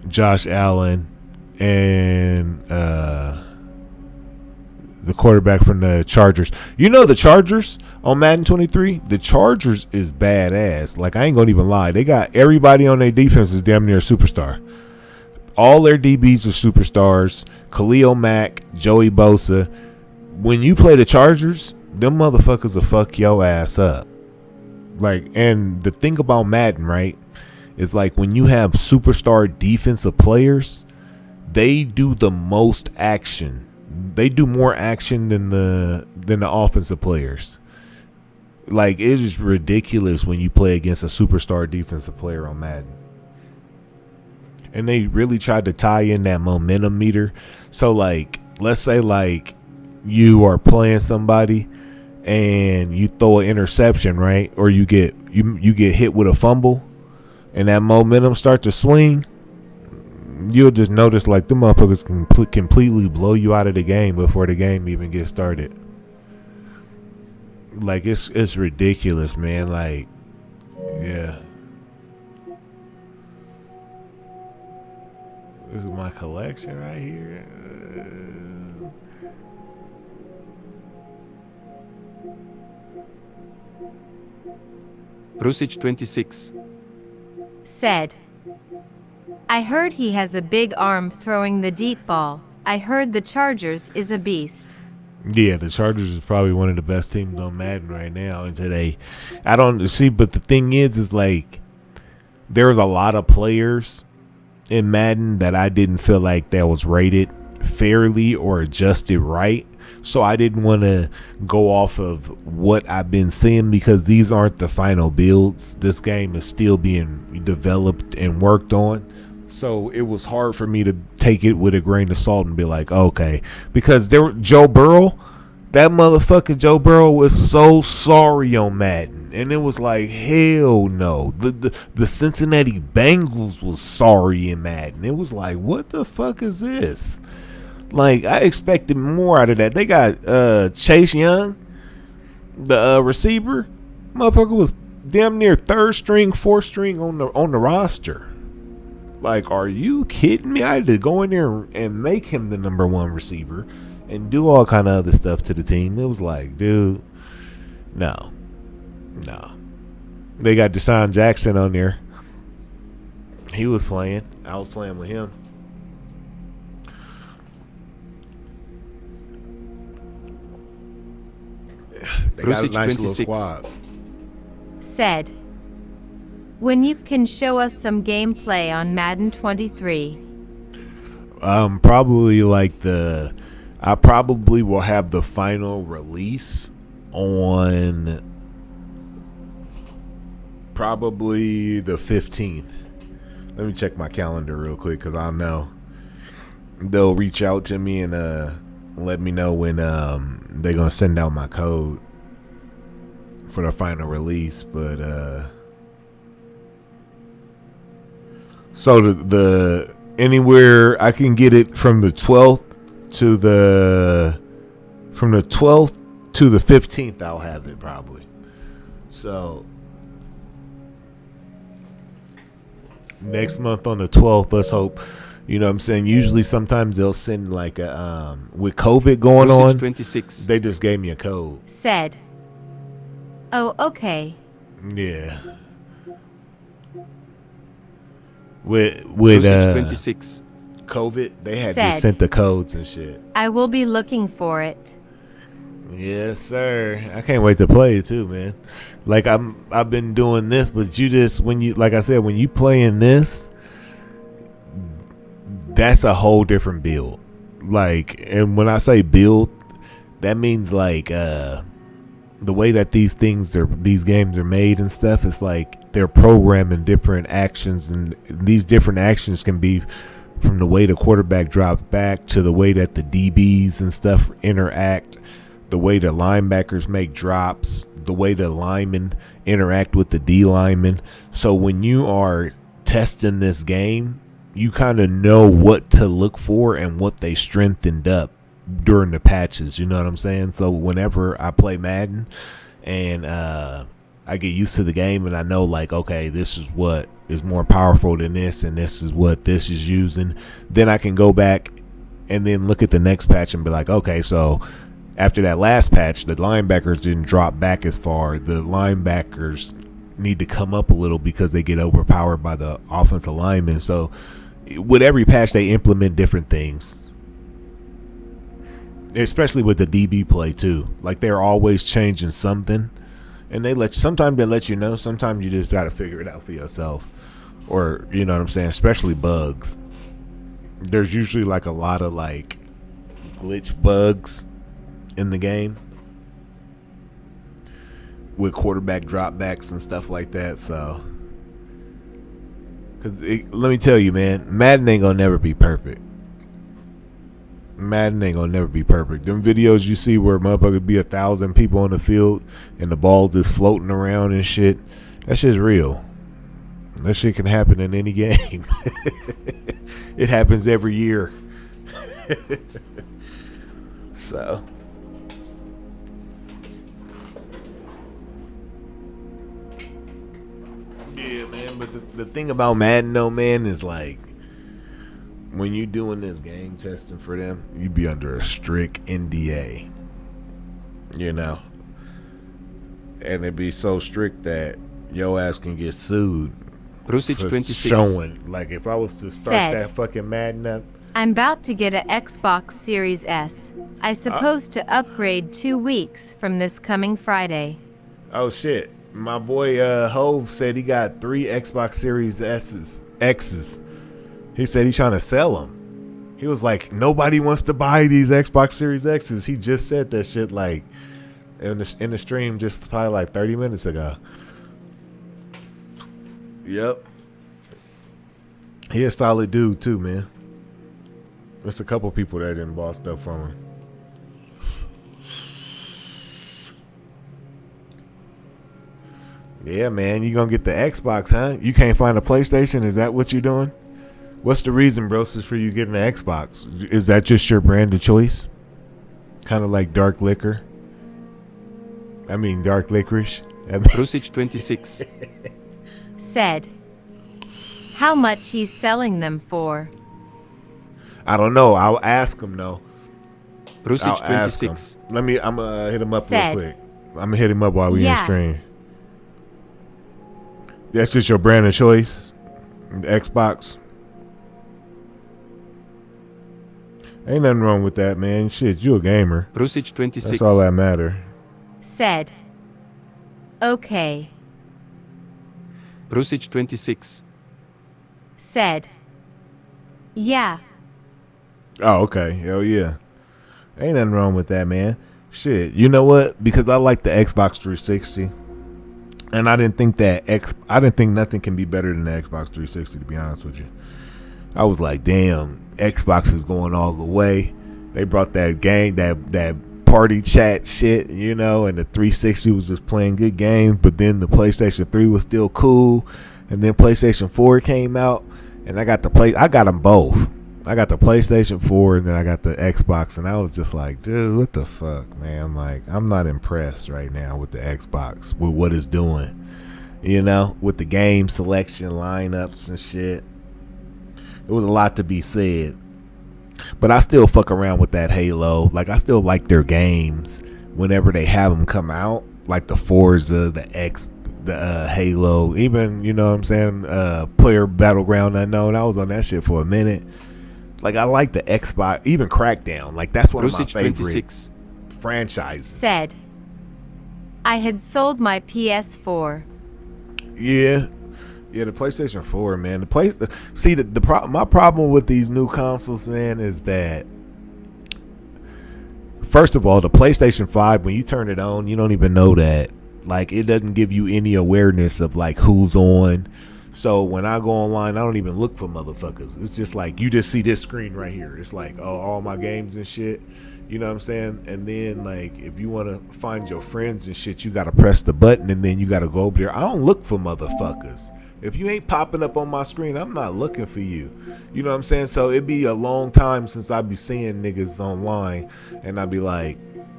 Josh Allen, and the quarterback from the Chargers. You know the Chargers on Madden 23? The Chargers is badass. Like, I ain't gonna even lie. They got everybody on their defense is damn near a superstar. All their DBs are superstars. Khalil Mack, Joey Bosa. When you play the Chargers, them motherfuckers will fuck your ass up. Like, and the thing about Madden, right, is like when you have superstar defensive players, they do the most action. They do more action than the offensive players. Like, it is ridiculous when you play against a superstar defensive player on Madden. And they really tried to tie in that momentum meter. So, like, let's say, like, you are playing somebody and you throw an interception, right? Or you get hit with a fumble and that momentum starts to swing. You'll just notice, like, the motherfuckers can completely blow you out of the game before the game even gets started. Like, it's ridiculous, man. Like, yeah. This is my collection right here. Brusic 26. Said, I heard he has a big arm throwing the deep ball. I heard the Chargers is a beast. Yeah, the Chargers is probably one of the best teams on Madden right now. And today, I don't see, but the thing is like there's a lot of players in Madden that I didn't feel like that was rated fairly or adjusted right. So I didn't want to go off of what I've been seeing because these aren't the final builds. This game is still being developed and worked on. So it was hard for me to take it with a grain of salt and be like, okay, because Joe Burrow, that motherfucker Joe Burrow was so sorry on Madden, and it was like, hell no. The Cincinnati Bengals was sorry in Madden. It was like, what the fuck is this? Like, I expected more out of that. They got Chase Young, the receiver, motherfucker was damn near third string, fourth string on the roster. Like, are you kidding me? I had to go in there and make him the number one receiver and do all kind of other stuff to the team. It was like, dude, no. They got Deshaun Jackson on there. He was playing. I was playing with him. They got a nice little squad. Said, when you can show us some gameplay on Madden 23. Probably like I probably will have the final release on probably the 15th. Let me check my calendar real quick because I know they'll reach out to me and let me know when they're gonna send out my code for the final release. But so the anywhere I can get it from the 12th to the 15th, I'll have it probably. So next month on the 12th, let's hope. You know what I'm saying? Usually sometimes they'll send like a with COVID going on, 26. They just gave me a code. Said, oh, okay. Yeah. With 26. COVID, they had Said, just sent the codes and shit. I will be looking for it. Yes, sir. I can't wait to play it too, man. Like I've been doing this, but you just like I said, when you play in this, that's a whole different build. Like, and when I say build, that means like the way that these games are made and stuff, it's like they're programming different actions, and these different actions can be from the way the quarterback drops back to the way that the DBs and stuff interact, the way the linebackers make drops, the way the linemen interact with the D linemen. So when you are testing this game, you kind of know what to look for and what they strengthened up during the patches. You know what I'm saying? So whenever I play Madden and I get used to the game and I know like, okay, this is what is more powerful than this and this is what this is using, then I can go back and then look at the next patch and be like, okay, so after that last patch, the linebackers didn't drop back as far. The linebackers need to come up a little because they get overpowered by the offensive linemen. So with every patch, they implement different things, especially with the DB play too. Like they're always changing something, and sometimes they let you know. Sometimes you just got to figure it out for yourself, or you know what I'm saying. Especially bugs. There's usually like a lot of like glitch bugs in the game with quarterback dropbacks and stuff like that. So, let me tell you, man, Madden ain't gonna never be perfect. Madden ain't gonna never be perfect. Them videos you see where motherfuckers be 1,000 people on the field and the ball just floating around and shit, that shit's real. That shit can happen in any game. It happens every year. So yeah, man, but the thing about Madden though, man, is like when you doing this game testing for them, you be under a strict NDA. You know, and it be so strict that your ass can get sued. Brusic for 26. showing. Like if I was to start Said. that fucking Madden up. I'm about to get an Xbox Series S. I supposed to upgrade 2 weeks from this coming Friday. Oh shit. My boy Hove said he got 3 Xbox Series X's. He said he's trying to sell them. He was like, nobody wants to buy these Xbox Series X's. He just said that shit like in the stream just probably like 30 minutes ago. Yep. He a solid dude too, man. There's a couple people that didn't boss stuff from him. Yeah, man, you gonna get the Xbox, huh? You can't find a PlayStation? Is that what you're doing? What's the reason, Brosis, for you getting an Xbox? Is that just your brand of choice? Kind of like dark liquor? I mean, dark licorice? Brusic 26. Said. How much he's selling them for? I don't know. I'll ask him, though. Brusic 26. I'm gonna hit him up Said. real quick. I'm gonna hit him up while we in Yeah. stream. That's just your brand of choice? The Xbox? Ain't nothing wrong with that, man. Shit, you a gamer. Brusic 26. That's all that matter. Said. Okay. Brusic 26. Said. Yeah. Oh, okay. Hell yeah. Ain't nothing wrong with that, man. Shit. You know what? Because I like the Xbox 360. And I didn't think nothing can be better than the Xbox 360, to be honest with you. I was like, damn, Xbox is going all the way. They brought that game, that party chat shit, you know, and the 360 was just playing good games, but then the PlayStation 3 was still cool, and then PlayStation 4 came out, and I got them both. I got the PlayStation 4, and then I got the Xbox, and I was just like, dude, what the fuck, man? Like, I'm not impressed right now with the Xbox, with what it's doing, you know, with the game selection lineups and shit. It was a lot to be said. But I still fuck around with that Halo. Like, I still like their games whenever they have them come out. Like the Forza, the Halo. Even, you know what I'm saying, Player Battleground Unknown. I was on that shit for a minute. Like, I like the Xbox. Even Crackdown. Like, that's one of my favorite 26. Franchises. Said. I had sold my PS4. Yeah. Yeah, the PlayStation 4, man. My problem with these new consoles, man, is that first of all, the PlayStation 5, when you turn it on, you don't even know that. Like, it doesn't give you any awareness of like who's on. So when I go online, I don't even look for motherfuckers. It's just like you just see this screen right here. It's like, oh, all my games and shit. You know what I'm saying? And then like if you want to find your friends and shit, you got to press the button and then you got to go over there. I don't look for motherfuckers. If you ain't popping up on my screen, I'm not looking for you. You know what I'm saying? So it'd be a long time since I'd be seeing niggas online and I'd be like,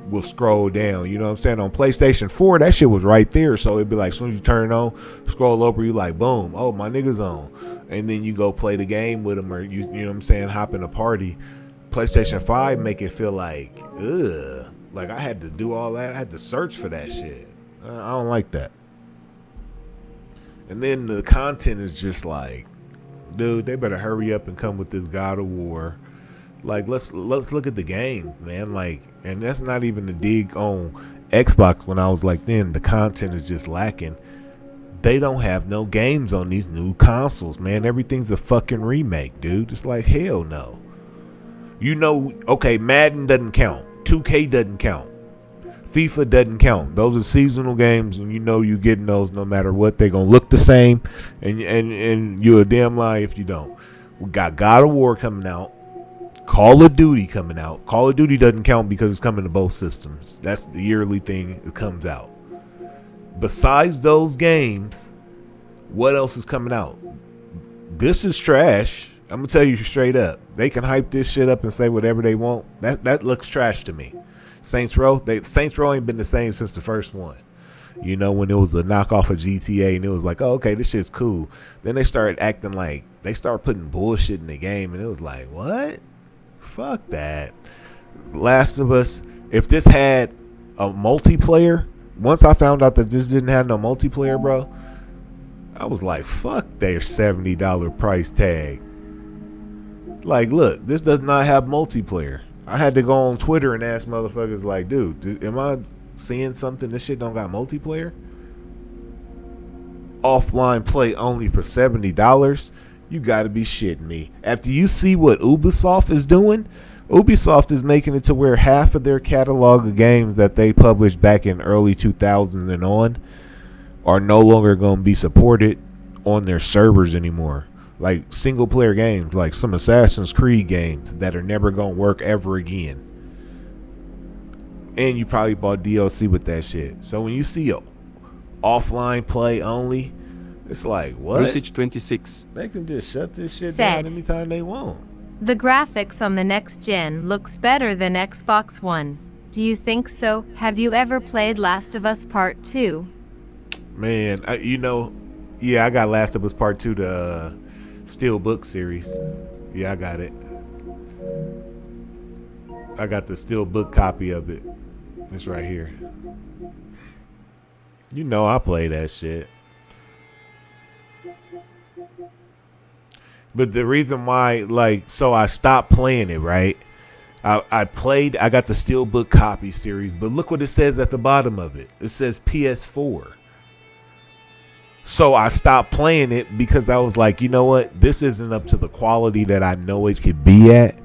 we'll scroll down. You know what I'm saying? On PlayStation 4, that shit was right there. So it'd be like, as soon as you turn it on, scroll over, you like, boom, oh, my nigga's on. And then you go play the game with them or, you know what I'm saying, hop in a party. PlayStation 5 make it feel like, ugh. Like I had to do all that. I had to search for that shit. I don't like that. And then the content is just like, dude, they better hurry up and come with this God of War. Like, let's look at the game, man. Like, and that's not even a dig on Xbox. When I was like, then the content is just lacking. They don't have no games on these new consoles, man. Everything's a fucking remake, dude. It's like, hell no. You know, okay, Madden doesn't count. 2K doesn't count. FIFA doesn't count. Those are seasonal games, and you know you getting those no matter what. They're gonna look the same, and you're a damn lie if you don't. We got God of War coming out, Call of Duty coming out. Call of Duty doesn't count because it's coming to both systems. That's the yearly thing that comes out. Besides those games, what else is coming out? This is trash. I'm gonna tell you straight up. They can hype this shit up and say whatever they want. That looks trash to me. Saints Row ain't been the same since the first one. You know, when it was a knockoff of GTA and it was like, oh, okay, this shit's cool. Then they started acting like they started putting bullshit in the game and it was like, what? Fuck that. Last of Us, if this had a multiplayer, once I found out that this didn't have no multiplayer, bro, I was like, fuck their $70 price tag. Like, look, this does not have multiplayer. I had to go on Twitter and ask motherfuckers like, dude, am I seeing something? This shit don't got multiplayer? Offline play only for $70? You gotta be shitting me. After you see what Ubisoft is doing, Ubisoft is making it to where half of their catalog of games that they published back in early 2000s and on are no longer going to be supported on their servers anymore. Like single player games, like some Assassin's Creed games that are never going to work ever again. And you probably bought DLC with that shit. So when you see offline play only, it's like, what? Usage 26. They can just shut this shit Said. down anytime they want. The graphics on the next gen looks better than Xbox One. Do you think so? Have you ever played Last of Us Part 2? Man, I got Last of Us Part 2, the Steelbook series. Yeah, I got it. I got the Steelbook copy of it. It's right here. I play that shit. But the reason why, so I stopped playing it, right? I got the Steelbook copy series, but look what it says at the bottom of it. It says PS4. So I stopped playing it because I was like, you know what? This isn't up to the quality that I know it could be at.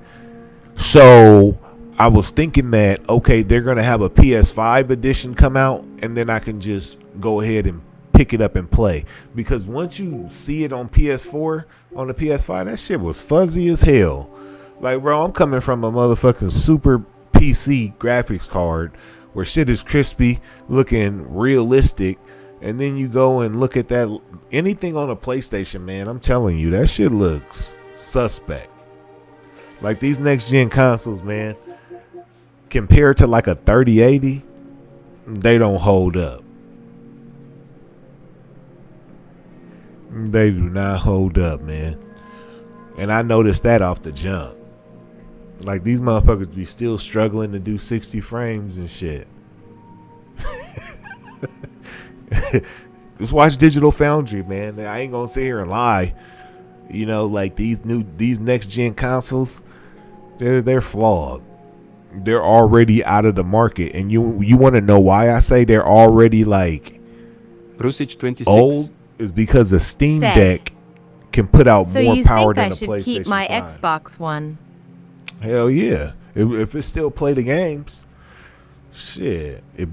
So I was thinking that, okay, they're going to have a PS5 edition come out, and then I can just go ahead and pick it up and play. Because once you see it on PS4, on the PS5, that shit was fuzzy as hell. Like, bro, I'm coming from a motherfucking super PC graphics card where shit is crispy, looking realistic, and then you go and look at that, anything on a PlayStation, man, I'm telling you, that shit looks suspect. Like these next gen consoles, man, compared to like a 3080, they don't hold up. They do not hold up, man. And I noticed that off the jump. Like these motherfuckers be still struggling to do 60 frames and shit. Just watch Digital Foundry, man. I ain't gonna sit here and lie. Like these next gen consoles, they're flawed. They're already out of the market, and you want to know why I say they're already like Usage 26. old? Is because the Steam Deck can put out more power than the PlayStation 5. So you think I should keep my Xbox One? Hell yeah! If it still play the games, shit. To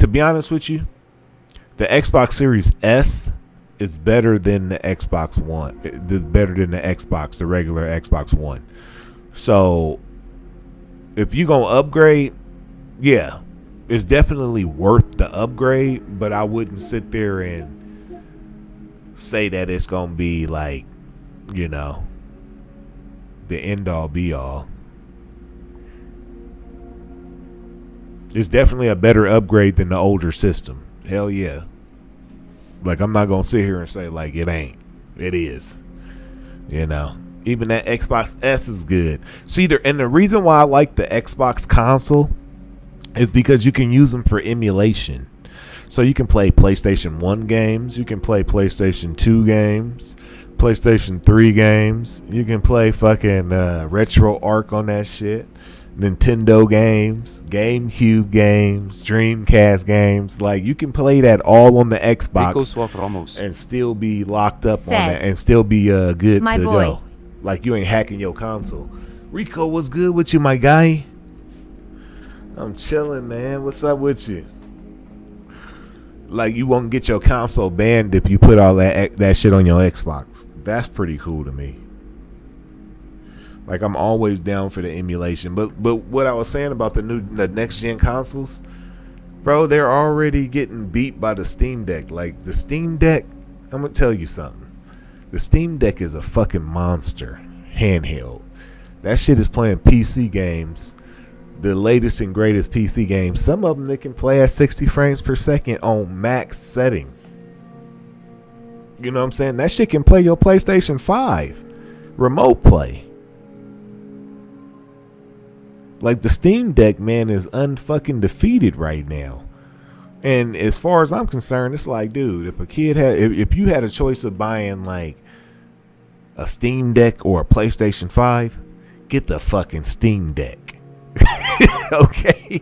be honest with you, the Xbox Series S is better than the Xbox One. Better than the Xbox, the regular Xbox One. So if you gonna upgrade, yeah, it's definitely worth the upgrade. But I wouldn't sit there and say that it's gonna be like, the end all be all. It's definitely a better upgrade than the older system. Hell yeah. Like, I'm not gonna sit here and say like it ain't. It is. Even that Xbox S is good. And the reason why I like the Xbox console is because you can use them for emulation. So you can play PlayStation 1 games, you can play PlayStation 2 games, PlayStation 3 games, you can play fucking RetroArch on that shit, Nintendo games, GameCube games, Dreamcast games. Like, you can play that all on the Xbox and still be locked up on that and still be good to go. Like, you ain't hacking your console. Rico, what's good with you, my guy? I'm chilling, man. What's up with you? Like, you won't get your console banned if you put all that shit on your Xbox. That's pretty cool to me. Like, I'm always down for the emulation. But what I was saying about the next gen consoles, bro, they're already getting beat by the Steam Deck. Like, the Steam Deck, I'm gonna tell you something. The Steam Deck is a fucking monster handheld. That shit is playing PC games, the latest and greatest PC games. Some of them they can play at 60 frames per second on max settings. You know what I'm saying? That shit can play your PlayStation 5 remote play. Like, the Steam Deck, man, is unfucking defeated right now. And as far as I'm concerned, it's like, dude, if you had a choice of buying like a Steam Deck or a PlayStation 5, get the fucking Steam Deck. Okay?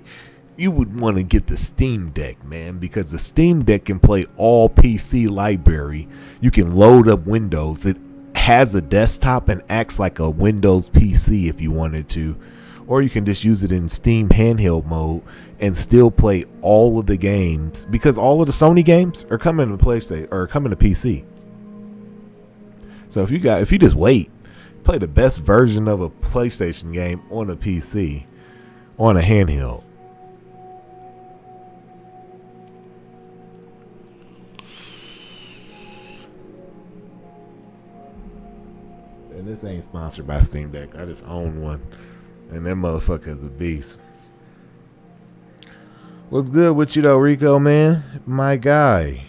You would want to get the Steam Deck, man, because the Steam Deck can play all PC library. You can load up Windows. It has a desktop and acts like a Windows PC if you wanted to. Or you can just use it in Steam handheld mode and still play all of the games, because all of the Sony games are coming to PlayStation or coming to PC. So if you just wait, play the best version of a PlayStation game on a PC, on a handheld. And this ain't sponsored by Steam Deck. I just own one. And that motherfucker is a beast. What's good with you though, Rico, man? My guy.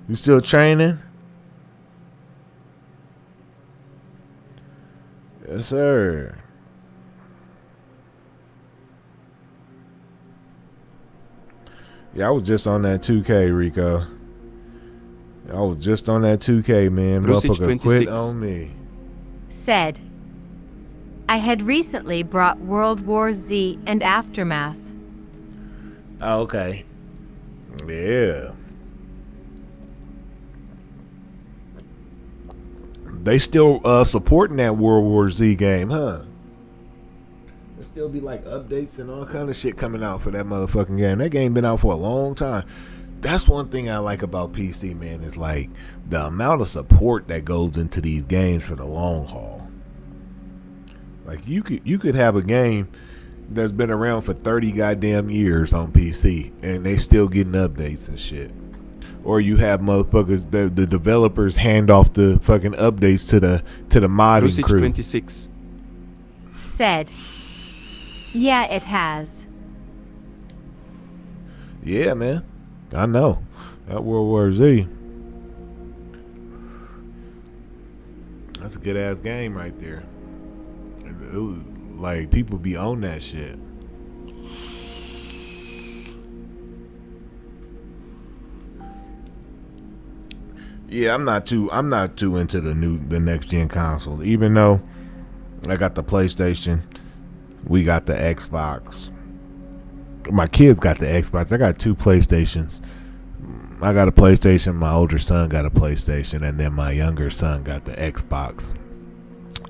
You still training? Yes, sir. Yeah, I was just on that 2K, Rico. I was just on that 2K, man. Motherfucker quit on me. Said, I had recently brought World War Z and Aftermath. Oh, okay. Yeah. They still supporting that World War Z game, huh? There still be like updates and all kind of shit coming out for that motherfucking game. That game been out for a long time. That's one thing I like about PC, man, is like the amount of support that goes into these games for the long haul. Like you could have a game that's been around for 30 goddamn years on PC and they still getting updates and shit. Or you have motherfuckers, the developers hand off the fucking updates to the modding crew. 26 said, yeah, it has. Yeah, man. I know. That World War Z. That's a good ass game right there. Like, people be on that shit. Yeah, I'm not too into the next gen console. Even though I got the PlayStation, we got the Xbox. My kids got the Xbox. I got 2 PlayStations. I got a PlayStation. My older son got a PlayStation, and then my younger son got the Xbox.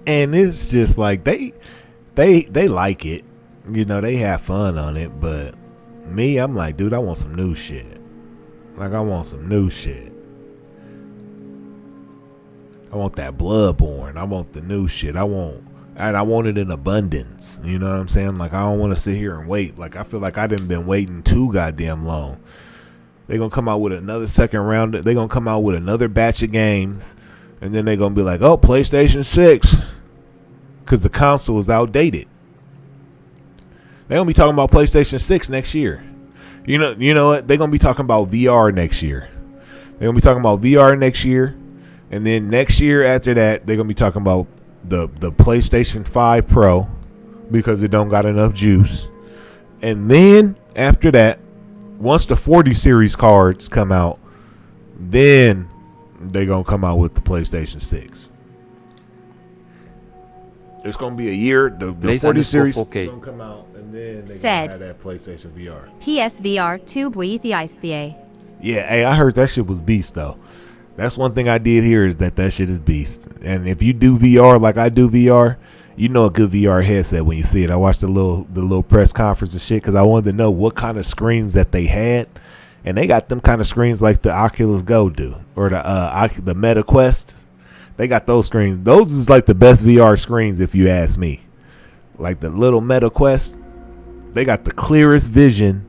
And it's just like they like it, you know. They have fun on it, but me, I'm like, dude, I want some new shit. Like, I want some new shit. I want that Bloodborne. I want the new shit. I want it in abundance. You know what I'm saying? Like, I don't want to sit here and wait. Like, I feel like I done been waiting too goddamn long. They're going to come out with another second round. They're going to come out with another batch of games. And then they're going to be like, oh, PlayStation 6. Because the console is outdated. They're going to be talking about PlayStation 6 next year. You know what? They're going to be talking about VR next year. They're going to be talking about VR next year. And then next year after that, they're going to be talking about the PlayStation 5 Pro, because it don't got enough juice. And then after that, once the 40 series cards come out, then they're going to come out with the PlayStation 6. It's going to be a year. The 40 series is going to come out, and then they're going to have that PlayStation VR. PSVR 2 buithiaithie. Yeah, hey, I heard that shit was beast, though. That's one thing I did hear, is that shit is beast. And if you do VR like I do VR, you know a good VR headset when you see it. I watched the little press conference and shit because I wanted to know what kind of screens that they had. And they got them kind of screens like the Oculus Go do, or the Meta Quest. They got those screens. Those is like the best VR screens if you ask me. Like the little Meta Quest, they got the clearest vision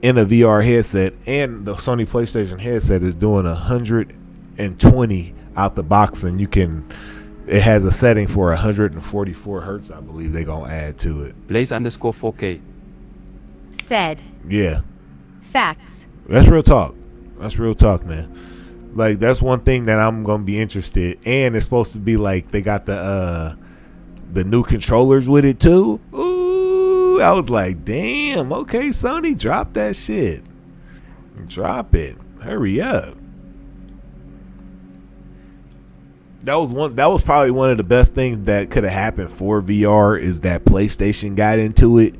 in a VR headset, and the Sony PlayStation headset is doing 120 out the box, and it has a setting for 144 hertz, I believe they're gonna add to it. Blaze_4K said, yeah, facts. That's real talk. That's real talk, man. Like, that's one thing that I'm gonna be interested. And it's supposed to be like they got the new controllers with it too. Ooh. too. I was like, damn, okay, Sony, drop that shit. Drop it. Hurry up. That was probably one of the best things that could have happened for VR is that PlayStation got into it,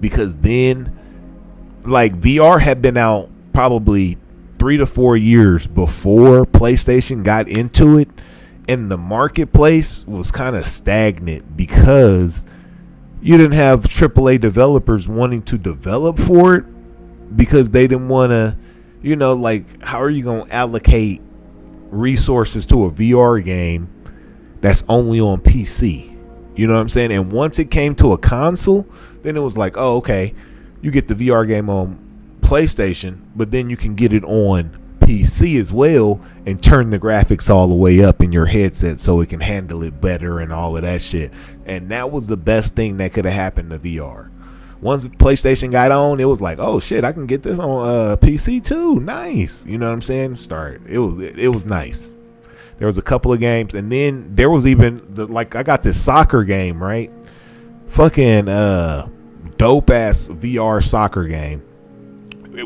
because then like VR had been out probably 3 to 4 years before PlayStation got into it, and the marketplace was kind of stagnant because you didn't have AAA developers wanting to develop for it, because they didn't want to, like, how are you going to allocate resources to a VR game that's only on PC? You know what I'm saying? And once it came to a console, then it was like, oh, okay, you get the VR game on PlayStation, but then you can get it on PC as well and turn the graphics all the way up in your headset so it can handle it better and all of that shit. And that was the best thing that could have happened to VR. Once PlayStation got on, it was like, oh shit, I can get this on PC too. Nice. You know what I'm saying? It was nice. There was a couple of games, and then there was even I got this soccer game, right? Fucking dope ass VR soccer game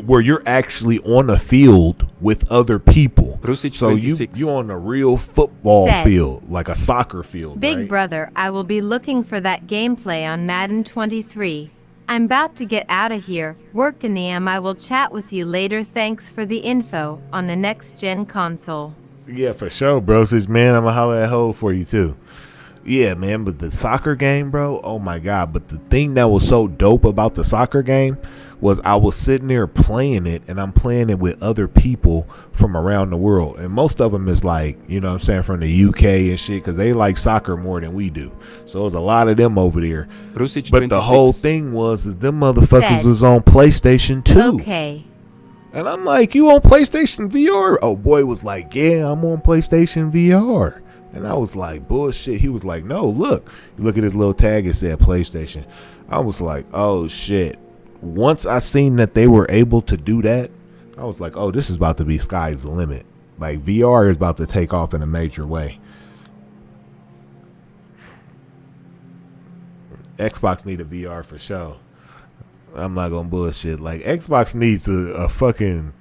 where you're actually on a field with other people. So you on a real football field, like a soccer field. Big right? brother, I will be looking for that gameplay on Madden 23. I'm about to get out of here. Work in the AM. I will chat with you later. Thanks for the info on the next gen console. Yeah, for sure, bro. Says, man, I'm gonna holler at Ho for you too. Yeah, man, but the soccer game, bro, oh my God. But the thing that was so dope about the soccer game was I was sitting there playing it, and I'm playing it with other people from around the world. And most of them is like, you know what I'm saying, from the UK and shit, because they like soccer more than we do. So there's a lot of them over there. But 26. The whole thing is them motherfuckers was on PlayStation 2. Okay. And I'm like, you on PlayStation VR? Oh, boy was like, yeah, I'm on PlayStation VR. And I was like, bullshit. He was like, no, look. You look at his little tag, it said PlayStation. I was like, oh, shit. Once I seen that they were able to do that, I was like, oh, this is about to be sky's the limit. Like, VR is about to take off in a major way. Xbox need a VR for sure. I'm not gonna bullshit. Like, Xbox needs a fucking...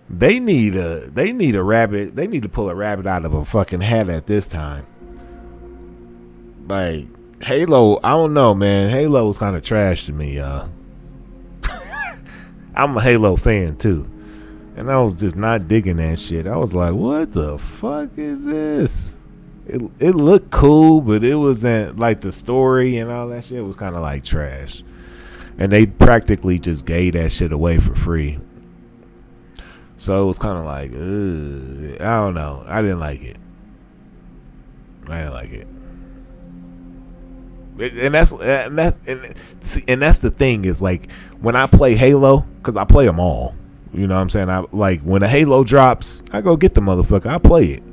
They need a rabbit. They need to pull a rabbit out of a fucking hat at this time. Like, Halo, I don't know, man. Halo was kind of trash to me, y'all. I'm a Halo fan too, and I was just not digging that shit. I was like, what the fuck is this? It looked cool, but it wasn't like the story and all that shit was kind of like trash. And they practically just gave that shit away for free. So it was kind of like, I don't know. I didn't like it. And that's the thing is, like, when I play Halo, because I play them all, you know what I'm saying? I like when a Halo drops, I go get the motherfucker. I play it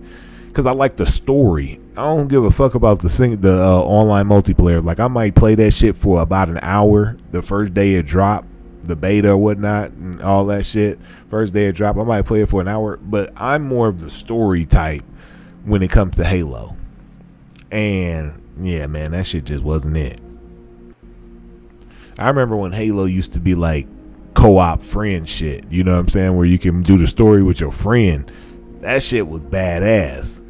because I like the story. I don't give a fuck about the online multiplayer. Like, I might play that shit for about an hour the first day it dropped, the beta or whatnot, and all that shit. First day it dropped, I might play it for an hour. But I'm more of the story type when it comes to Halo. And yeah, man, that shit just wasn't it. I remember when Halo used to be like co-op friend shit, you know what I'm saying, where you can do the story with your friend. That shit was badass.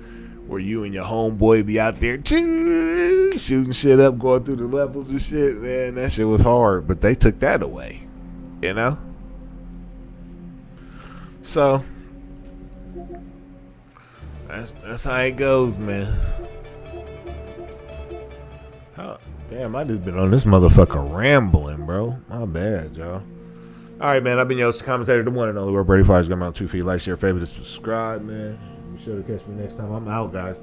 Where you and your homeboy be out there shooting shit up, going through the levels and shit. Man, that shit was hard, but they took that away, you know? So that's how it goes, man. Oh, damn, I just been on this motherfucker rambling, bro. My bad, y'all. All right, man. I've been your host, commentator, the one and only where Brady Flyers. Got me on 2 feet. Like, share, favorite, subscribe, man. Be sure to catch me next time. I'm out, guys.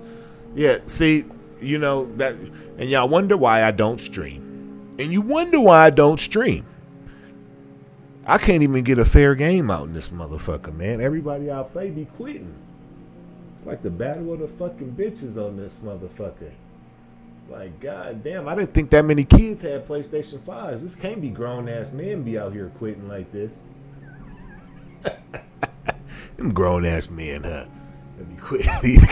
Yeah, see, you know that, and y'all wonder why I don't stream. And you wonder why I don't stream. I can't even get a fair game out in this motherfucker, man. Everybody I play be quitting. It's like the battle of the fucking bitches on this motherfucker. Like, god damn, I didn't think that many kids had PlayStation 5s. This can't be grown-ass men be out here quitting like this. Them grown-ass men, huh? They be quitting these